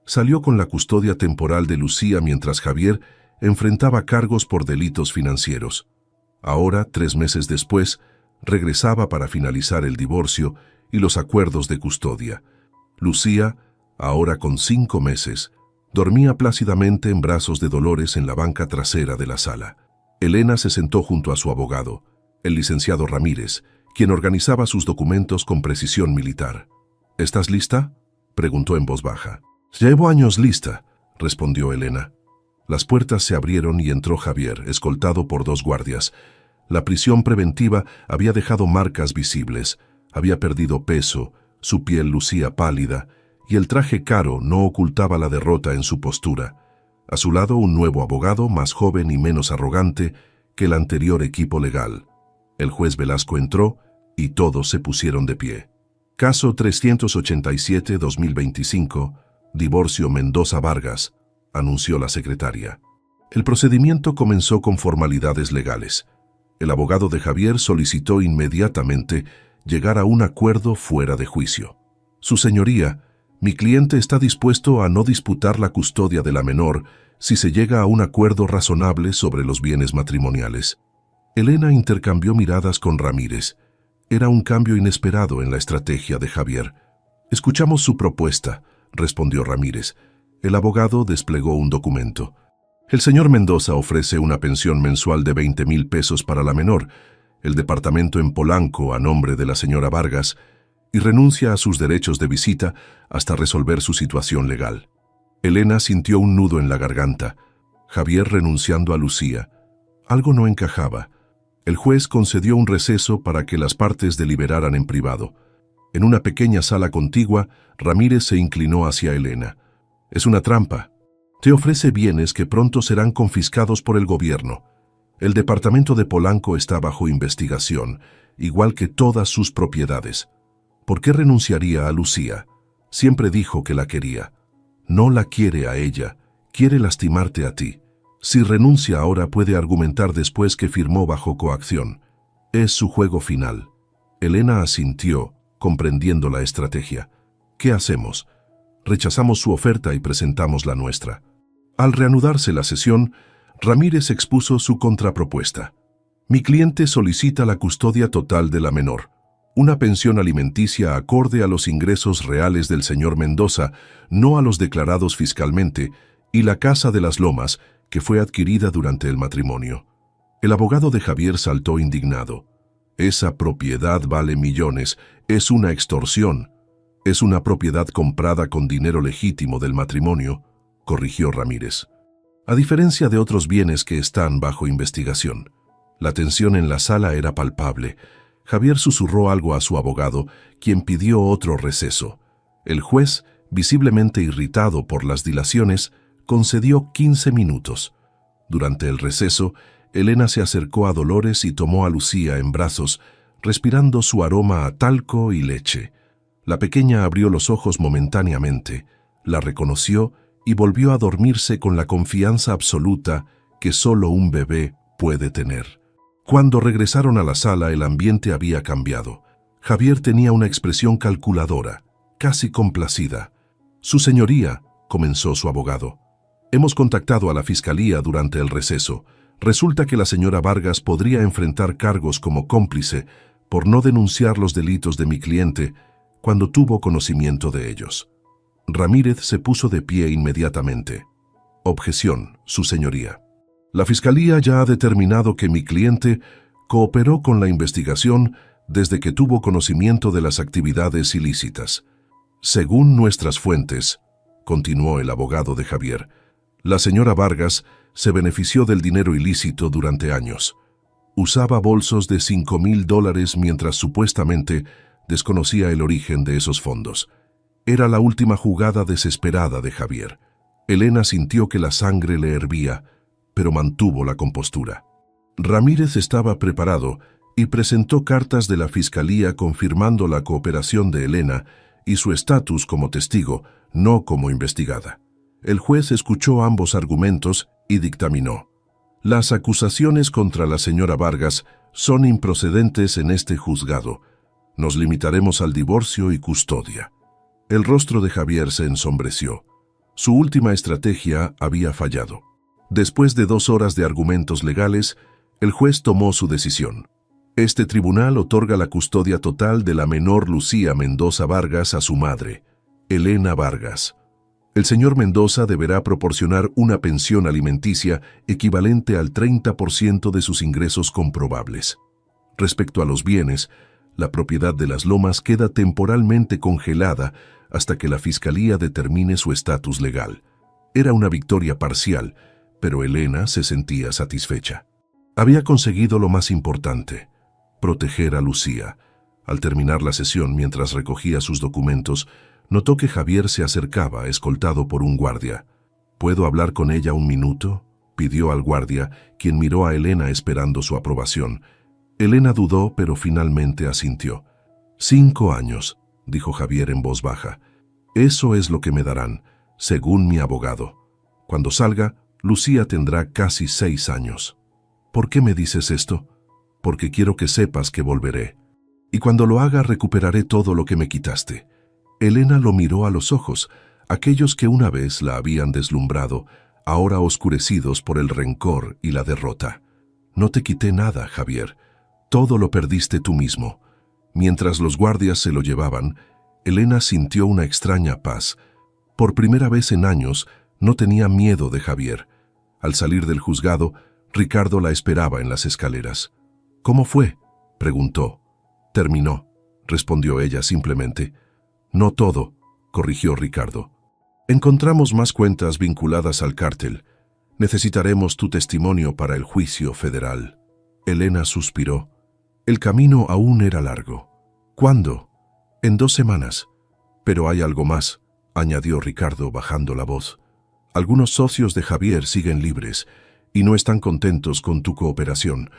salió con la custodia temporal de Lucía mientras Javier enfrentaba cargos por delitos financieros. Ahora, 3 meses después, regresaba para finalizar el divorcio y los acuerdos de custodia. Lucía, ahora con 5 meses, dormía plácidamente en brazos de Dolores en la banca trasera de la sala. Elena se sentó junto a su abogado, el licenciado Ramírez, quien organizaba sus documentos con precisión militar. «¿Estás lista?», preguntó en voz baja. «Llevo años lista», respondió Elena. Las puertas se abrieron y entró Javier, escoltado por 2 guardias. La prisión preventiva había dejado marcas visibles, había perdido peso, su piel lucía pálida, y el traje caro no ocultaba la derrota en su postura. A su lado un nuevo abogado, más joven y menos arrogante que el anterior equipo legal. El juez Velasco entró y todos se pusieron de pie. Caso 387-2025, divorcio Mendoza Vargas, anunció la secretaria. El procedimiento comenzó con formalidades legales. El abogado de Javier solicitó inmediatamente llegar a un acuerdo fuera de juicio. «Su señoría, mi cliente está dispuesto a no disputar la custodia de la menor si se llega a un acuerdo razonable sobre los bienes matrimoniales». Elena intercambió miradas con Ramírez. Era un cambio inesperado en la estrategia de Javier. «Escuchamos su propuesta», respondió Ramírez. El abogado desplegó un documento. «El señor Mendoza ofrece una pensión mensual de 20,000 pesos para la menor, el departamento en Polanco a nombre de la señora Vargas, y renuncia a sus derechos de visita hasta resolver su situación legal». Elena sintió un nudo en la garganta. Javier renunciando a Lucía. Algo no encajaba. El juez concedió un receso para que las partes deliberaran en privado. En una pequeña sala contigua, Ramírez se inclinó hacia Elena. «Es una trampa. Te ofrece bienes que pronto serán confiscados por el gobierno. El departamento de Polanco está bajo investigación, igual que todas sus propiedades. ¿Por qué renunciaría a Lucía? Siempre dijo que la quería. No la quiere a ella, quiere lastimarte a ti. Si renuncia ahora puede argumentar después que firmó bajo coacción. Es su juego final». Elena asintió, comprendiendo la estrategia. «¿Qué hacemos? Rechazamos su oferta y presentamos la nuestra». Al reanudarse la sesión, Ramírez expuso su contrapropuesta. «Mi cliente solicita la custodia total de la menor. Una pensión alimenticia acorde a los ingresos reales del señor Mendoza, no a los declarados fiscalmente, y la casa de las Lomas, que fue adquirida durante el matrimonio. El abogado de Javier saltó indignado. Esa propiedad vale millones, es una extorsión. Es una propiedad comprada con dinero legítimo del matrimonio, corrigió Ramírez. A diferencia de otros bienes que están bajo investigación. La tensión en la sala era palpable. Javier susurró algo a su abogado, quien pidió otro receso. El juez, visiblemente irritado por las dilaciones, concedió 15 minutos. Durante el receso, Elena se acercó a Dolores y tomó a Lucía en brazos, respirando su aroma a talco y leche. La pequeña abrió los ojos momentáneamente, la reconoció y volvió a dormirse con la confianza absoluta que solo un bebé puede tener. Cuando regresaron a la sala, el ambiente había cambiado. Javier tenía una expresión calculadora, casi complacida. «Su señoría», comenzó su abogado. «Hemos contactado a la fiscalía durante el receso. Resulta que la señora Vargas podría enfrentar cargos como cómplice por no denunciar los delitos de mi cliente cuando tuvo conocimiento de ellos». Ramírez se puso de pie inmediatamente. «Objeción, su señoría. La fiscalía ya ha determinado que mi cliente cooperó con la investigación desde que tuvo conocimiento de las actividades ilícitas. Según nuestras fuentes», continuó el abogado de Javier, «la señora Vargas se benefició del dinero ilícito durante años. Usaba bolsos de $5,000 mientras supuestamente desconocía el origen de esos fondos. Era la última jugada desesperada de Javier. Elena sintió que la sangre le hervía, pero mantuvo la compostura. Ramírez estaba preparado y presentó cartas de la fiscalía confirmando la cooperación de Elena y su estatus como testigo, no como investigada. El juez escuchó ambos argumentos y dictaminó: «Las acusaciones contra la señora Vargas son improcedentes en este juzgado. Nos limitaremos al divorcio y custodia». El rostro de Javier se ensombreció. Su última estrategia había fallado. Después de 2 horas de argumentos legales, el juez tomó su decisión. Este tribunal otorga la custodia total de la menor Lucía Mendoza Vargas a su madre, Elena Vargas. El señor Mendoza deberá proporcionar una pensión alimenticia equivalente al 30% de sus ingresos comprobables. Respecto a los bienes, la propiedad de las Lomas queda temporalmente congelada hasta que la fiscalía determine su estatus legal. Era una victoria parcial, pero Elena se sentía satisfecha. Había conseguido lo más importante: proteger a Lucía. Al terminar la sesión, mientras recogía sus documentos, notó que Javier se acercaba, escoltado por un guardia. «¿Puedo hablar con ella un minuto?», pidió al guardia, quien miró a Elena esperando su aprobación. Elena dudó, pero finalmente asintió. «5 años», dijo Javier en voz baja. «Eso es lo que me darán, según mi abogado. Cuando salga, Lucía tendrá casi 6 años. ¿Por qué me dices esto? Porque quiero que sepas que volveré. Y cuando lo haga, recuperaré todo lo que me quitaste». Elena lo miró a los ojos, aquellos que una vez la habían deslumbrado, ahora oscurecidos por el rencor y la derrota. «No te quité nada, Javier. Todo lo perdiste tú mismo». Mientras los guardias se lo llevaban, Elena sintió una extraña paz. Por primera vez en años, no tenía miedo de Javier. Al salir del juzgado, Ricardo la esperaba en las escaleras. «¿Cómo fue?», preguntó. «Terminó», respondió ella simplemente. «No todo», corrigió Ricardo. «Encontramos más cuentas vinculadas al cártel. Necesitaremos tu testimonio para el juicio federal». Elena suspiró. El camino aún era largo. «¿Cuándo?». «En 2 semanas». «Pero hay algo más», añadió Ricardo bajando la voz. «Algunos socios de Javier siguen libres y no están contentos con tu cooperación.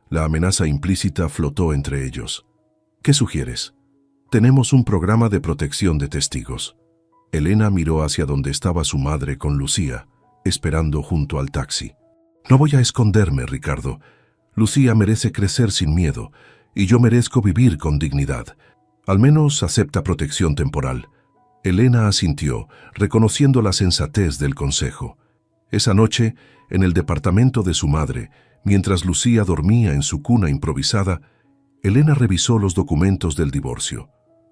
La amenaza implícita flotó entre ellos. ¿Qué sugieres?». «Tenemos un programa de protección de testigos». Elena miró hacia donde estaba su madre con Lucía, esperando junto al taxi. «No voy a esconderme, Ricardo. Lucía merece crecer sin miedo, y yo merezco vivir con dignidad. Al menos acepta protección temporal». Elena asintió, reconociendo la sensatez del consejo. Esa noche, en el departamento de su madre, mientras Lucía dormía en su cuna improvisada, Elena revisó los documentos del divorcio.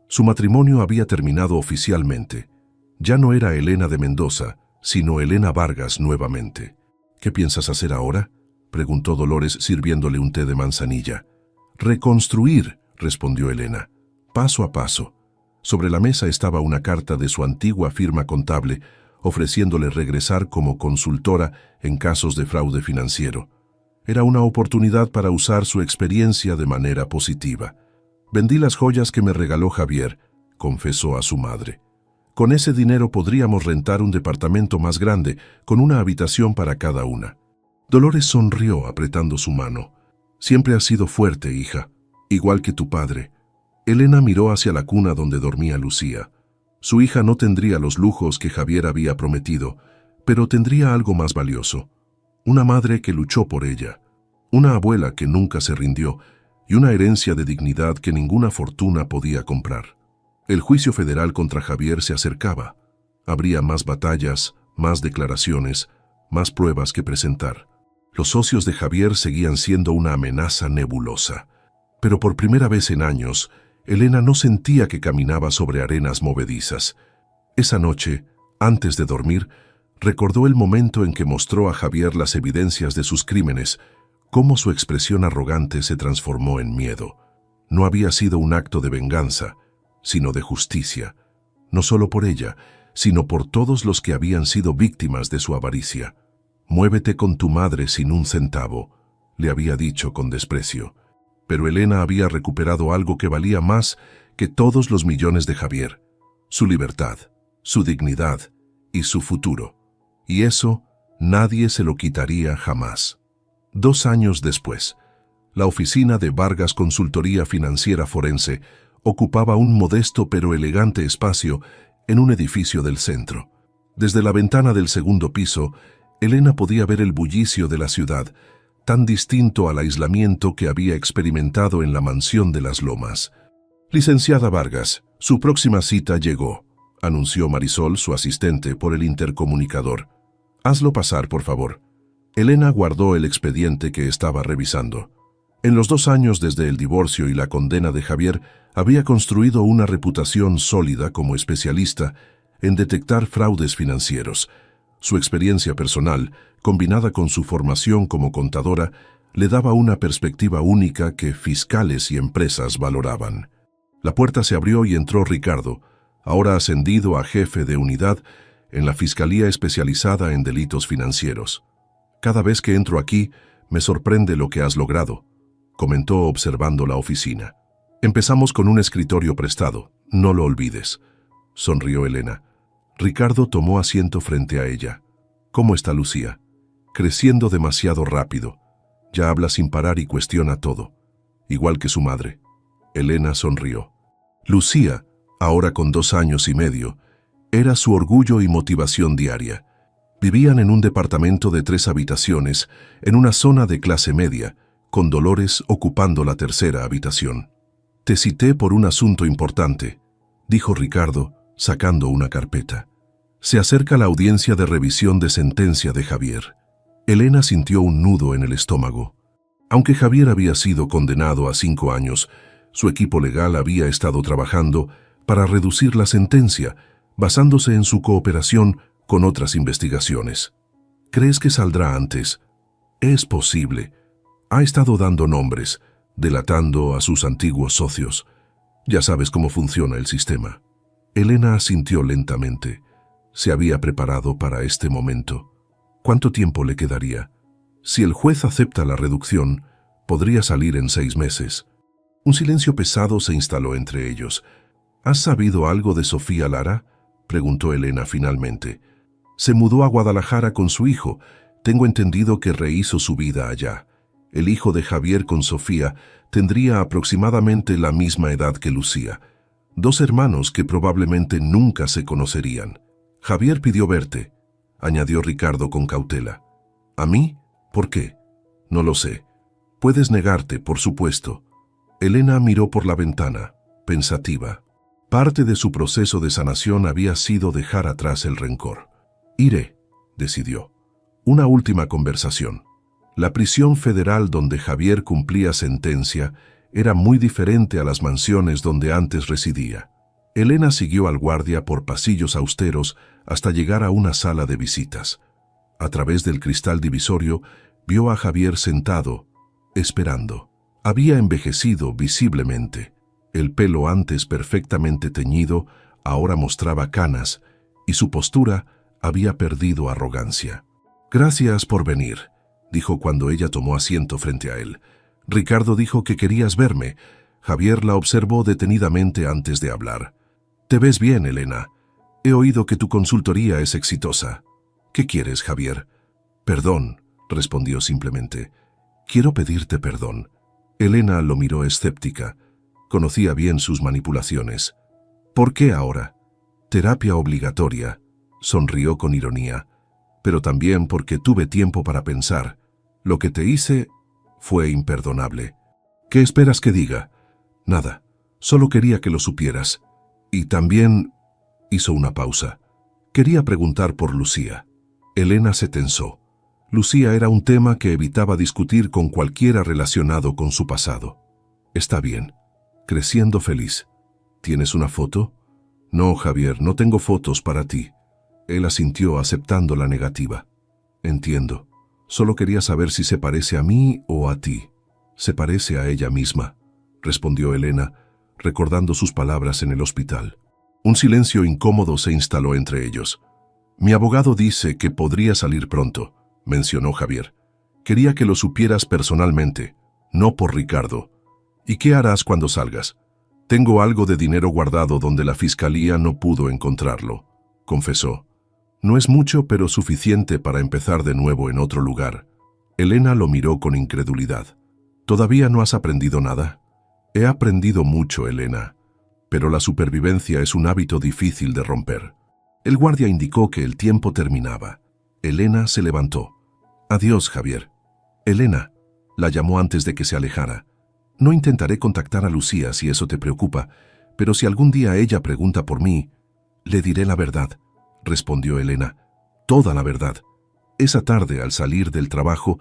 Su matrimonio había terminado oficialmente. Ya no era Elena de Mendoza, sino Elena Vargas nuevamente. ¿Qué piensas hacer ahora?, preguntó Dolores sirviéndole un té de manzanilla. Reconstruir, respondió Elena, paso a paso. Sobre la mesa estaba una carta de su antigua firma contable, ofreciéndole regresar como consultora en casos de fraude financiero. Era una oportunidad para usar su experiencia de manera positiva. Vendí las joyas que me regaló Javier, confesó a su madre. Con ese dinero podríamos rentar un departamento más grande, con una habitación para cada una. Dolores sonrió apretando su mano. Siempre has sido fuerte, hija, igual que tu padre. Elena miró hacia la cuna donde dormía Lucía. Su hija no tendría los lujos que Javier había prometido, pero tendría algo más valioso. Una madre que luchó por ella, una abuela que nunca se rindió y una herencia de dignidad que ninguna fortuna podía comprar. El juicio federal contra Javier se acercaba. Habría más batallas, más declaraciones, más pruebas que presentar. Los socios de Javier seguían siendo una amenaza nebulosa. Pero por primera vez en años, Elena no sentía que caminaba sobre arenas movedizas. Esa noche, antes de dormir, recordó el momento en que mostró a Javier las evidencias de sus crímenes, cómo su expresión arrogante se transformó en miedo. No había sido un acto de venganza, sino de justicia, no solo por ella, sino por todos los que habían sido víctimas de su avaricia. «Muévete con tu madre sin un centavo», le había dicho con desprecio. Pero Elena había recuperado algo que valía más que todos los millones de Javier: su libertad, su dignidad y su futuro. Y eso nadie se lo quitaría jamás. 2 años después, la oficina de Vargas Consultoría Financiera Forense ocupaba un modesto pero elegante espacio en un edificio del centro. Desde la ventana del segundo piso, Elena podía ver el bullicio de la ciudad, tan distinto al aislamiento que había experimentado en la mansión de las Lomas. «Licenciada Vargas, su próxima cita llegó», anunció Marisol, su asistente, por el intercomunicador. «Hazlo pasar, por favor». Elena guardó el expediente que estaba revisando. En los 2 años desde el divorcio y la condena de Javier, había construido una reputación sólida como especialista en detectar fraudes financieros. Su experiencia personal, combinada con su formación como contadora, le daba una perspectiva única que fiscales y empresas valoraban. La puerta se abrió y entró Ricardo, ahora ascendido a jefe de unidad en la Fiscalía especializada en delitos financieros. «Cada vez que entro aquí, me sorprende lo que has logrado», comentó observando la oficina. «Empezamos con un escritorio prestado, no lo olvides», sonrió Elena. Ricardo tomó asiento frente a ella. «¿Cómo está Lucía?» «Creciendo demasiado rápido. Ya habla sin parar y cuestiona todo. Igual que su madre». Elena sonrió. Lucía, ahora con 2 años y medio, era su orgullo y motivación diaria. Vivían en un departamento de 3 habitaciones, en una zona de clase media, con Dolores ocupando la tercera habitación. «Te cité por un asunto importante», dijo Ricardo, sacando una carpeta. «Se acerca la audiencia de revisión de sentencia de Javier». Elena sintió un nudo en el estómago. Aunque Javier había sido condenado a 5 años, su equipo legal había estado trabajando para reducir la sentencia, basándose en su cooperación con otras investigaciones. «¿Crees que saldrá antes?» «Es posible. Ha estado dando nombres, delatando a sus antiguos socios. Ya sabes cómo funciona el sistema». Elena asintió lentamente. Se había preparado para este momento. ¿Cuánto tiempo le quedaría? Si el juez acepta la reducción, podría salir en 6 meses. Un silencio pesado se instaló entre ellos. «¿Has sabido algo de Sofía Lara?», preguntó Elena finalmente. «Se mudó a Guadalajara con su hijo. Tengo entendido que rehizo su vida allá. El hijo de Javier con Sofía tendría aproximadamente la misma edad que Lucía. 2 hermanos que probablemente nunca se conocerían. Javier pidió verte», añadió Ricardo con cautela. «¿A mí? ¿Por qué?» «No lo sé. Puedes negarte, por supuesto». Elena miró por la ventana, pensativa. Parte de su proceso de sanación había sido dejar atrás el rencor. «Iré», decidió. Una última conversación. La prisión federal donde Javier cumplía sentencia era muy diferente a las mansiones donde antes residía. Elena siguió al guardia por pasillos austeros hasta llegar a una sala de visitas. A través del cristal divisorio vio a Javier sentado, esperando. Había envejecido visiblemente. El pelo antes perfectamente teñido ahora mostraba canas y su postura había perdido arrogancia. «Gracias por venir», dijo cuando ella tomó asiento frente a él. «Ricardo dijo que querías verme». Javier la observó detenidamente antes de hablar. «Te ves bien, Elena. He oído que tu consultoría es exitosa». «¿Qué quieres, Javier?» «Perdón», respondió simplemente. «Quiero pedirte perdón». Elena lo miró escéptica. Conocía bien sus manipulaciones. «¿Por qué ahora?» «Terapia obligatoria», sonrió con ironía. «Pero también porque tuve tiempo para pensar. Lo que te hice fue imperdonable». «¿Qué esperas que diga?» «Nada. Solo quería que lo supieras. Y también...» Hizo una pausa. «Quería preguntar por Lucía». Elena se tensó. Lucía era un tema que evitaba discutir con cualquiera relacionado con su pasado. «Está bien. Creciendo feliz. ¿Tienes una foto?» «No, Javier, no tengo fotos para ti». Él asintió aceptando la negativa. «Entiendo. Solo quería saber si se parece a mí o a ti». «Se parece a ella misma», respondió Elena, recordando sus palabras en el hospital. Un silencio incómodo se instaló entre ellos. «Mi abogado dice que podría salir pronto», mencionó Javier. «Quería que lo supieras personalmente, no por Ricardo». «¿Y qué harás cuando salgas?» «Tengo algo de dinero guardado donde la fiscalía no pudo encontrarlo», confesó. «No es mucho, pero suficiente para empezar de nuevo en otro lugar». Elena lo miró con incredulidad. «¿Todavía no has aprendido nada?» «He aprendido mucho, Elena, pero la supervivencia es un hábito difícil de romper». El guardia indicó que el tiempo terminaba. Elena se levantó. «Adiós, Javier». «Elena», la llamó antes de que se alejara. «No intentaré contactar a Lucía si eso te preocupa, pero si algún día ella pregunta por mí, le diré la verdad», respondió Elena. «Toda la verdad». Esa tarde, al salir del trabajo,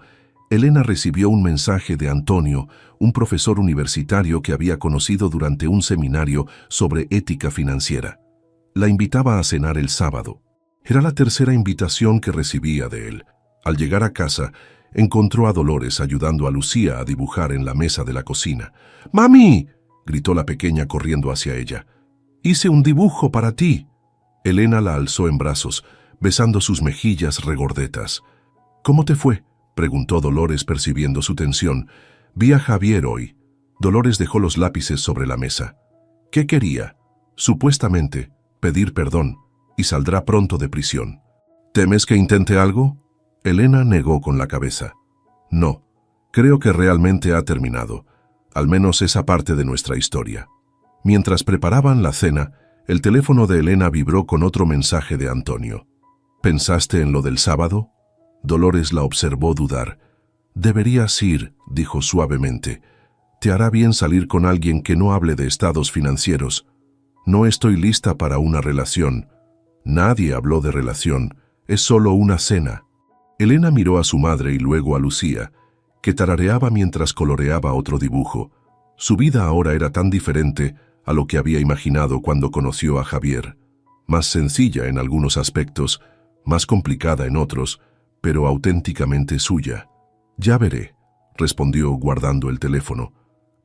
Elena recibió un mensaje de Antonio, un profesor universitario que había conocido durante un seminario sobre ética financiera. La invitaba a cenar el sábado. Era la tercera invitación que recibía de él. Al llegar a casa, encontró a Dolores ayudando a Lucía a dibujar en la mesa de la cocina. «¡Mami!», gritó la pequeña corriendo hacia ella. «Hice un dibujo para ti». Elena la alzó en brazos, besando sus mejillas regordetas. «¿Cómo te fue?», preguntó Dolores percibiendo su tensión. «Vi a Javier hoy». Dolores dejó los lápices sobre la mesa. «¿Qué quería?». «Supuestamente, pedir perdón, y saldrá pronto de prisión». «¿Temes que intente algo?». Elena negó con la cabeza. «No, creo que realmente ha terminado, al menos esa parte de nuestra historia». Mientras preparaban la cena, el teléfono de Elena vibró con otro mensaje de Antonio. «¿Pensaste en lo del sábado?». Dolores la observó dudar. «Deberías ir», dijo suavemente. «Te hará bien salir con alguien que no hable de estados financieros». «No estoy lista para una relación». «Nadie habló de relación, es solo una cena». Elena miró a su madre y luego a Lucía, que tarareaba mientras coloreaba otro dibujo. Su vida ahora era tan diferente a lo que había imaginado cuando conoció a Javier. Más sencilla en algunos aspectos, más complicada en otros, pero auténticamente suya. «Ya veré», respondió guardando el teléfono.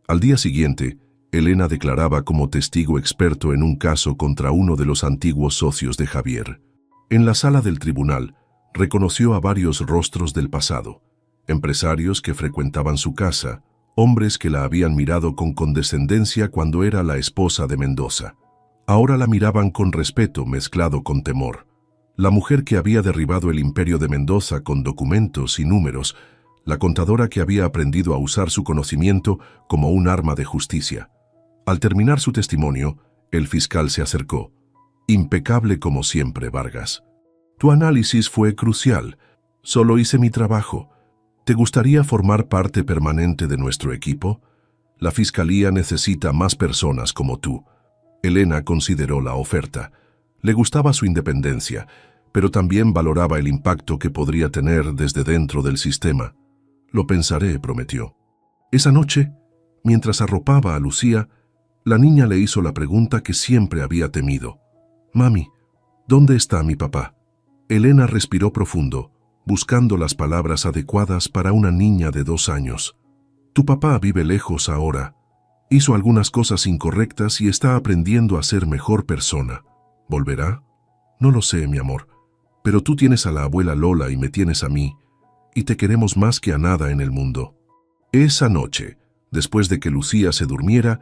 Al día siguiente, Elena declaraba como testigo experto en un caso contra uno de los antiguos socios de Javier. En la sala del tribunal, reconoció a varios rostros del pasado, empresarios que frecuentaban su casa, hombres que la habían mirado con condescendencia cuando era la esposa de Mendoza. Ahora la miraban con respeto mezclado con temor. La mujer que había derribado el imperio de Mendoza con documentos y números, la contadora que había aprendido a usar su conocimiento como un arma de justicia. Al terminar su testimonio, el fiscal se acercó. «Impecable como siempre, Vargas. Tu análisis fue crucial. Solo hice mi trabajo. ¿Te gustaría formar parte permanente de nuestro equipo? La fiscalía necesita más personas como tú». Elena consideró la oferta. Le gustaba su independencia, pero también valoraba el impacto que podría tener desde dentro del sistema. «Lo pensaré», prometió. Esa noche, Mientras arropaba a Lucía, la niña le hizo la pregunta que siempre había temido. «Mami, ¿dónde está mi papá?» Elena respiró profundo, buscando las palabras adecuadas para una niña de 2 años. «Tu papá vive lejos ahora. Hizo algunas cosas incorrectas y está aprendiendo a ser mejor persona. ¿Volverá? No lo sé, mi amor. Pero tú tienes a la abuela Lola y me tienes a mí, y te queremos más que a nada en el mundo». Esa noche, después de que Lucía se durmiera,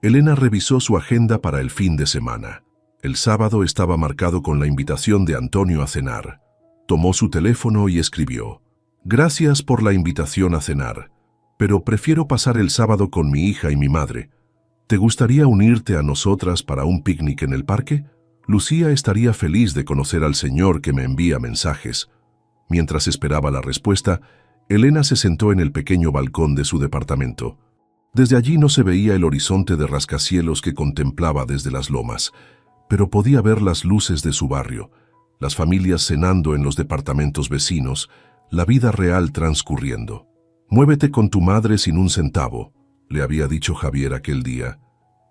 Elena revisó su agenda para el fin de semana. El sábado estaba marcado con la invitación de Antonio a cenar. Tomó su teléfono y escribió: «Gracias por la invitación a cenar, pero prefiero pasar el sábado con mi hija y mi madre. ¿Te gustaría unirte a nosotras para un picnic en el parque? Lucía estaría feliz de conocer al señor que me envía mensajes». Mientras esperaba la respuesta, Elena se sentó en el pequeño balcón de su departamento. Desde allí no se veía el horizonte de rascacielos que contemplaba desde las lomas, pero podía ver las luces de su barrio, las familias cenando en los departamentos vecinos, la vida real transcurriendo. «Muévete con tu madre sin un centavo», le había dicho Javier aquel día.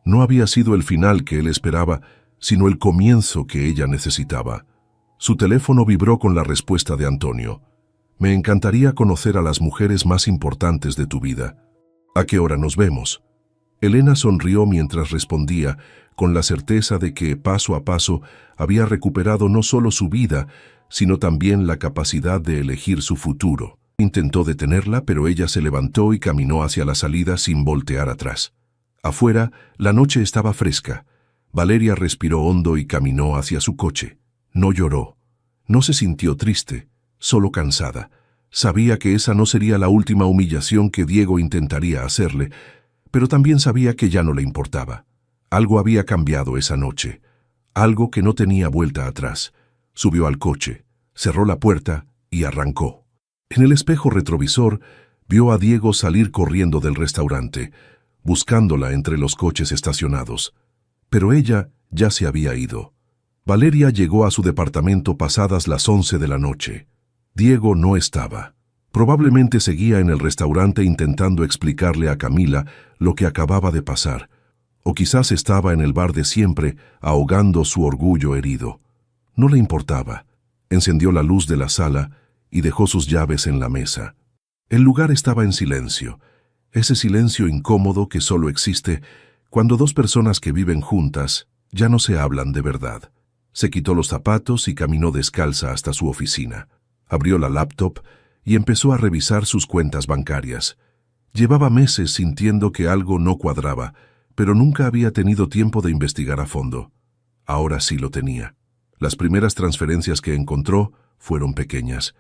No había sido el final que él esperaba, sino el comienzo que ella necesitaba. Su teléfono vibró con la respuesta de Antonio. «Me encantaría conocer a las mujeres más importantes de tu vida. ¿A qué hora nos vemos?» Elena sonrió mientras respondía, con la certeza de que, paso a paso, había recuperado no solo su vida, sino también la capacidad de elegir su futuro. Intentó detenerla, pero ella se levantó y caminó hacia la salida sin voltear atrás. Afuera, la noche estaba fresca. Valeria respiró hondo y caminó hacia su coche. No lloró. No se sintió triste, solo cansada. Sabía que esa no sería la última humillación que Diego intentaría hacerle, pero también sabía que ya no le importaba. Algo había cambiado esa noche, algo que no tenía vuelta atrás. Subió al coche, cerró la puerta y arrancó. En el espejo retrovisor vio a Diego salir corriendo del restaurante, buscándola entre los coches estacionados. Pero ella ya se había ido. Valeria llegó a su departamento pasadas las 11 de la noche. Diego no estaba. Probablemente seguía en el restaurante intentando explicarle a Camila lo que acababa de pasar, o quizás estaba en el bar de siempre, ahogando su orgullo herido. No le importaba. Encendió la luz de la sala y dejó sus llaves en la mesa. El lugar estaba en silencio, ese silencio incómodo que solo existe cuando dos personas que viven juntas ya no se hablan de verdad. Se quitó los zapatos y caminó descalza hasta su oficina. Abrió la laptop y empezó a revisar sus cuentas bancarias. Llevaba meses sintiendo que algo no cuadraba, pero nunca había tenido tiempo de investigar a fondo. Ahora sí lo tenía. Las primeras transferencias que encontró fueron pequeñas.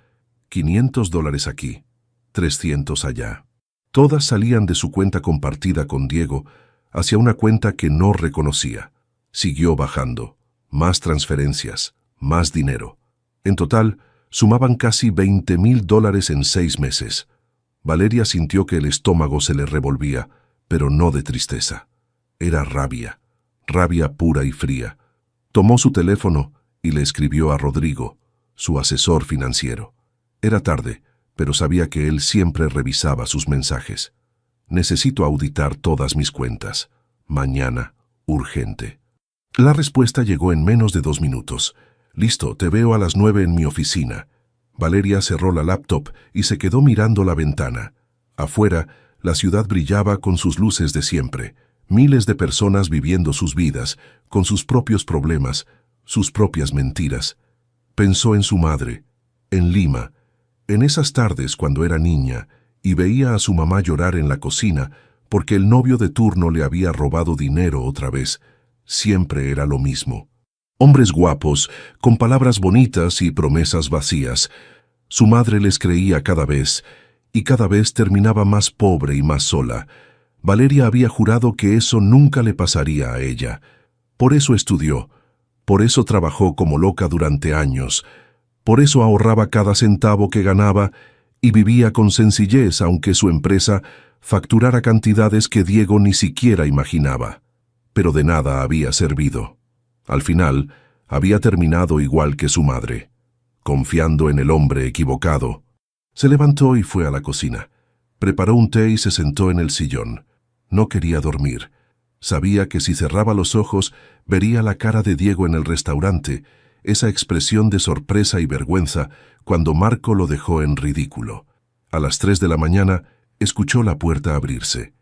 $500 aquí, 300 allá. Todas salían de su cuenta compartida con Diego hacia una cuenta que no reconocía. Siguió bajando. Más transferencias, más dinero. En total, sumaban casi $20,000 en 6 meses. Valeria sintió que el estómago se le revolvía, pero no de tristeza. Era rabia, rabia pura y fría. Tomó su teléfono y le escribió a Rodrigo, su asesor financiero. Era tarde, pero sabía que él siempre revisaba sus mensajes. «Necesito auditar todas mis cuentas. Mañana, urgente». La respuesta llegó en menos de 2 minutos. «Listo, te veo a las 9 en mi oficina». Valeria cerró la laptop y se quedó mirando la ventana. Afuera, la ciudad brillaba con sus luces de siempre. Miles de personas viviendo sus vidas, con sus propios problemas, sus propias mentiras. Pensó en su madre, en Lima, en esas tardes cuando era niña y veía a su mamá llorar en la cocina porque el novio de turno le había robado dinero otra vez. Siempre era lo mismo. Hombres guapos, con palabras bonitas y promesas vacías. Su madre les creía cada vez, y cada vez terminaba más pobre y más sola. Valeria había jurado que eso nunca le pasaría a ella. Por eso estudió, por eso trabajó como loca durante años, por eso ahorraba cada centavo que ganaba y vivía con sencillez aunque su empresa facturara cantidades que Diego ni siquiera imaginaba. Pero de nada había servido. Al final, había terminado igual que su madre, confiando en el hombre equivocado. Se levantó y fue a la cocina. Preparó un té y se sentó en el sillón. No quería dormir. Sabía que si cerraba los ojos, vería la cara de Diego en el restaurante, esa expresión de sorpresa y vergüenza cuando Marco lo dejó en ridículo. A las 3 de la mañana, escuchó la puerta abrirse.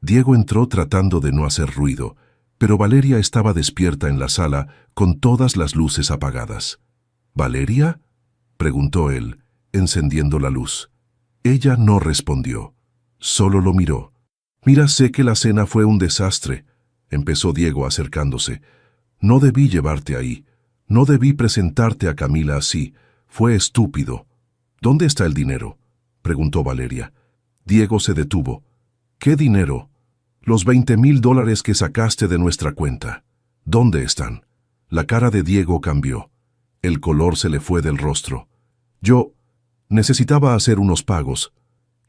Diego entró tratando de no hacer ruido, pero Valeria estaba despierta en la sala con todas las luces apagadas. ¿Valeria?, preguntó él, encendiendo la luz. Ella no respondió, solo lo miró. «Mira, sé que la cena fue un desastre», empezó Diego acercándose. «No debí llevarte ahí. No debí presentarte a Camila así. Fue estúpido». «¿Dónde está el dinero?», preguntó Valeria. Diego se detuvo. «¿Qué dinero?». «Los $20,000 que sacaste de nuestra cuenta. ¿Dónde están?». La cara de Diego cambió. El color se le fue del rostro. «Yo necesitaba hacer unos pagos».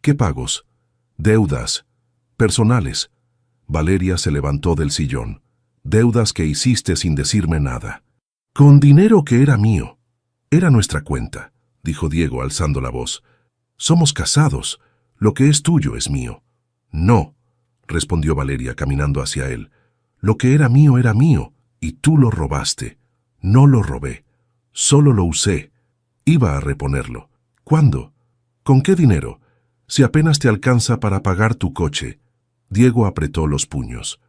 «¿Qué pagos?». «Deudas. Personales». Valeria se levantó del sillón. «Deudas que hiciste sin decirme nada». «Con dinero que era mío». «Era nuestra cuenta», dijo Diego alzando la voz. «Somos casados. Lo que es tuyo es mío». «No», respondió Valeria caminando hacia él. «Lo que era mío, y tú lo robaste». «No lo robé. Solo lo usé. Iba a reponerlo». «¿Cuándo? ¿Con qué dinero? Si apenas te alcanza para pagar tu coche». Diego apretó los puños.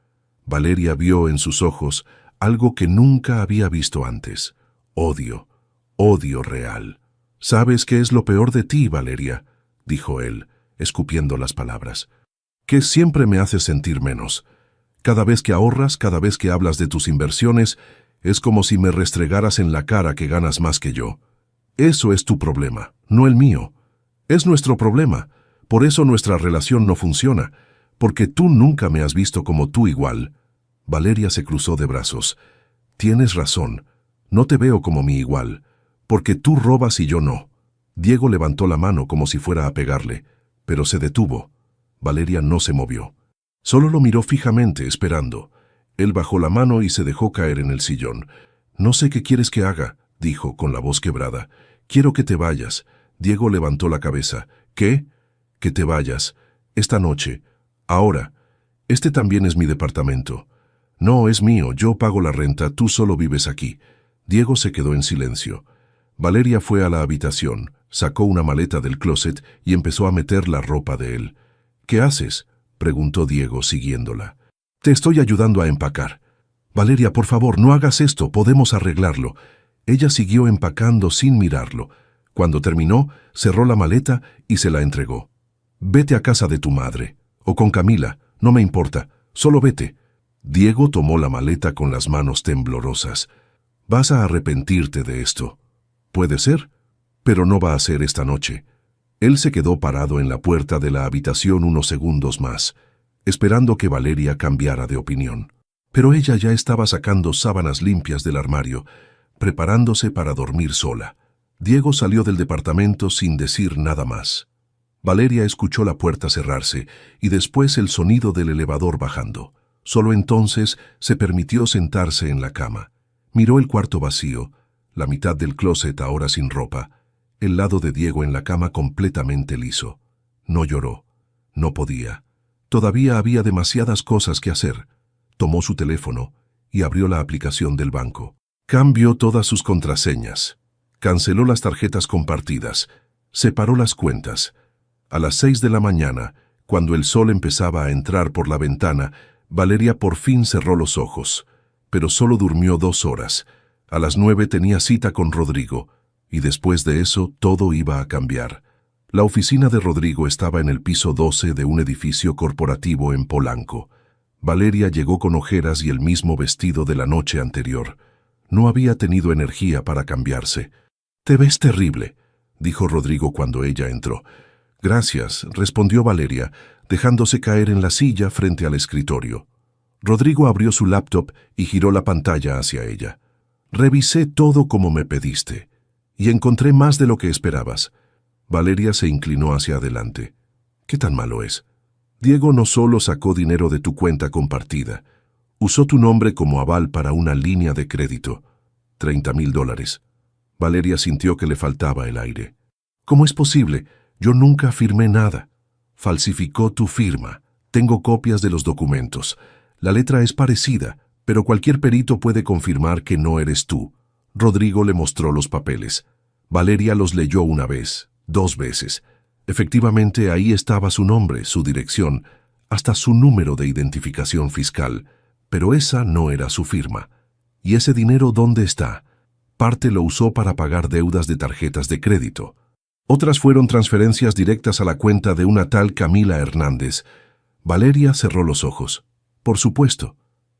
Valeria vio en sus ojos algo que nunca había visto antes. Odio. Odio real. «¿Sabes qué es lo peor de ti, Valeria?», dijo él, escupiendo las palabras. «Que siempre me haces sentir menos. Cada vez que ahorras, cada vez que hablas de tus inversiones, es como si me restregaras en la cara que ganas más que yo. Eso es tu problema, no el mío. Es nuestro problema. Por eso nuestra relación no funciona, porque tú nunca me has visto como tú igual». Valeria se cruzó de brazos. «Tienes razón. No te veo como mi igual, porque tú robas y yo no». Diego levantó la mano como si fuera a pegarle, pero se detuvo. Valeria no se movió. Solo lo miró fijamente, esperando. Él bajó la mano y se dejó caer en el sillón. «No sé qué quieres que haga», dijo con la voz quebrada. «Quiero que te vayas». Diego levantó la cabeza. «¿Qué?». «Que te vayas. Esta noche. Ahora. Este también es mi departamento». «No, es mío. Yo pago la renta. Tú solo vives aquí». Diego se quedó en silencio. Valeria fue a la habitación, sacó una maleta del closet y empezó a meter la ropa de él. «¿Qué haces?», preguntó Diego, siguiéndola. «Te estoy ayudando a empacar». «Valeria, por favor, no hagas esto. Podemos arreglarlo». Ella siguió empacando sin mirarlo. Cuando terminó, cerró la maleta y se la entregó. «Vete a casa de tu madre. O con Camila. No me importa. Solo vete». Diego tomó la maleta con las manos temblorosas. «Vas a arrepentirte de esto». «Puede ser, pero no va a ser esta noche». Él se quedó parado en la puerta de la habitación unos segundos más, esperando que Valeria cambiara de opinión. Pero ella ya estaba sacando sábanas limpias del armario, preparándose para dormir sola. Diego salió del departamento sin decir nada más. Valeria escuchó la puerta cerrarse y después el sonido del elevador bajando. Solo entonces se permitió sentarse en la cama. Miró el cuarto vacío, la mitad del closet ahora sin ropa, el lado de Diego en la cama completamente liso. No lloró. No podía. Todavía había demasiadas cosas que hacer. Tomó su teléfono y abrió la aplicación del banco. Cambió todas sus contraseñas. Canceló las tarjetas compartidas. Separó las cuentas. A las 6 de la mañana, cuando el sol empezaba a entrar por la ventana, Valeria por fin cerró los ojos, pero solo durmió 2 horas. A las 9 tenía cita con Rodrigo, y después de eso todo iba a cambiar. La oficina de Rodrigo estaba en el piso 12 de un edificio corporativo en Polanco. Valeria llegó con ojeras y el mismo vestido de la noche anterior. No había tenido energía para cambiarse. «Te ves terrible», dijo Rodrigo cuando ella entró. «Gracias», respondió Valeria, dejándose caer en la silla frente al escritorio. Rodrigo abrió su laptop y giró la pantalla hacia ella. «Revisé todo como me pediste, y encontré más de lo que esperabas». Valeria se inclinó hacia adelante. «¿Qué tan malo es?». «Diego no solo sacó dinero de tu cuenta compartida, usó tu nombre como aval para una línea de crédito. $30,000. Valeria sintió que le faltaba el aire. «¿Cómo es posible? Yo nunca firmé nada». «Falsificó tu firma. Tengo copias de los documentos. La letra es parecida, pero cualquier perito puede confirmar que no eres tú. Rodrigo le mostró los papeles. Valeria los leyó una vez, 2 veces. Efectivamente, ahí estaba su nombre, su dirección, hasta su número de identificación fiscal. Pero esa no era su firma. ¿Y ese dinero dónde está? Parte lo usó para pagar deudas de tarjetas de crédito. Otras fueron transferencias directas a la cuenta de una tal Camila Hernández. Valeria cerró los ojos. Por supuesto.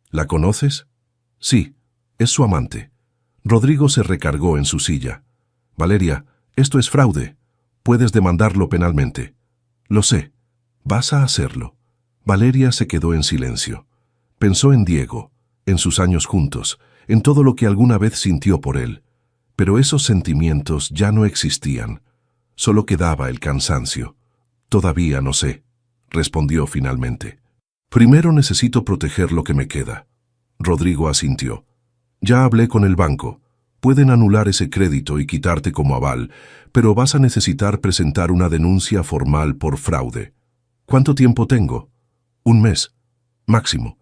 ¿La conoces? Sí, es su amante. Rodrigo se recargó en su silla. Valeria, esto es fraude. Puedes demandarlo penalmente. Lo sé. Vas a hacerlo. Valeria se quedó en silencio. Pensó en Diego, en sus años juntos, en todo lo que alguna vez sintió por él. Pero esos sentimientos ya no existían. Solo quedaba el cansancio. Todavía no sé, respondió finalmente. Primero necesito proteger lo que me queda. Rodrigo asintió. Ya hablé con el banco. Pueden anular ese crédito y quitarte como aval, pero vas a necesitar presentar una denuncia formal por fraude. ¿Cuánto tiempo tengo? 1 mes. Máximo.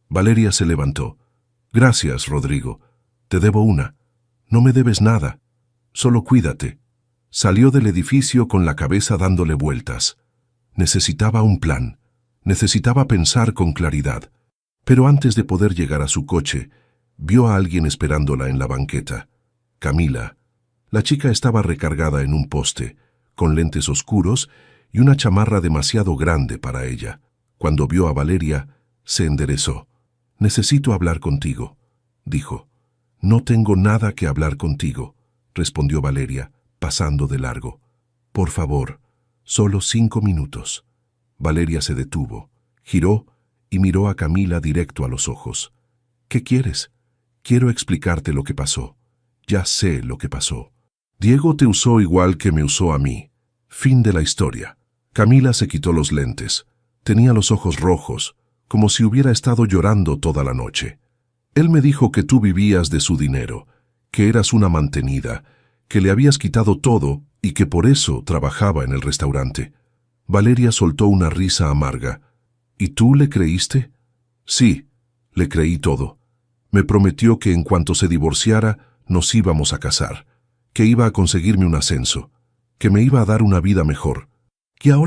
Valeria se levantó. Gracias, Rodrigo. Te debo una. No me debes nada. Solo cuídate. Salió del edificio con la cabeza dándole vueltas. Necesitaba un plan. Necesitaba pensar con claridad. Pero antes de poder llegar a su coche, vio a alguien esperándola en la banqueta. Camila. La chica estaba recargada en un poste, con lentes oscuros y una chamarra demasiado grande para ella. Cuando vio a Valeria, se enderezó. «Necesito hablar contigo», dijo. «No tengo nada que hablar contigo», respondió Valeria, pasando de largo. «Por favor, solo 5 minutos». Valeria se detuvo, giró y miró a Camila directo a los ojos. «¿Qué quieres? Quiero explicarte lo que pasó. Ya sé lo que pasó. Diego te usó igual que me usó a mí. Fin de la historia». Camila se quitó los lentes. Tenía los ojos rojos, como si hubiera estado llorando toda la noche. Él me dijo que tú vivías de su dinero, que eras una mantenida, que le habías quitado todo y que por eso trabajaba en el restaurante. Valeria soltó una risa amarga. ¿Y tú le creíste? Sí, le creí todo. Me prometió que en cuanto se divorciara nos íbamos a casar, que iba a conseguirme un ascenso, que me iba a dar una vida mejor. Y ahora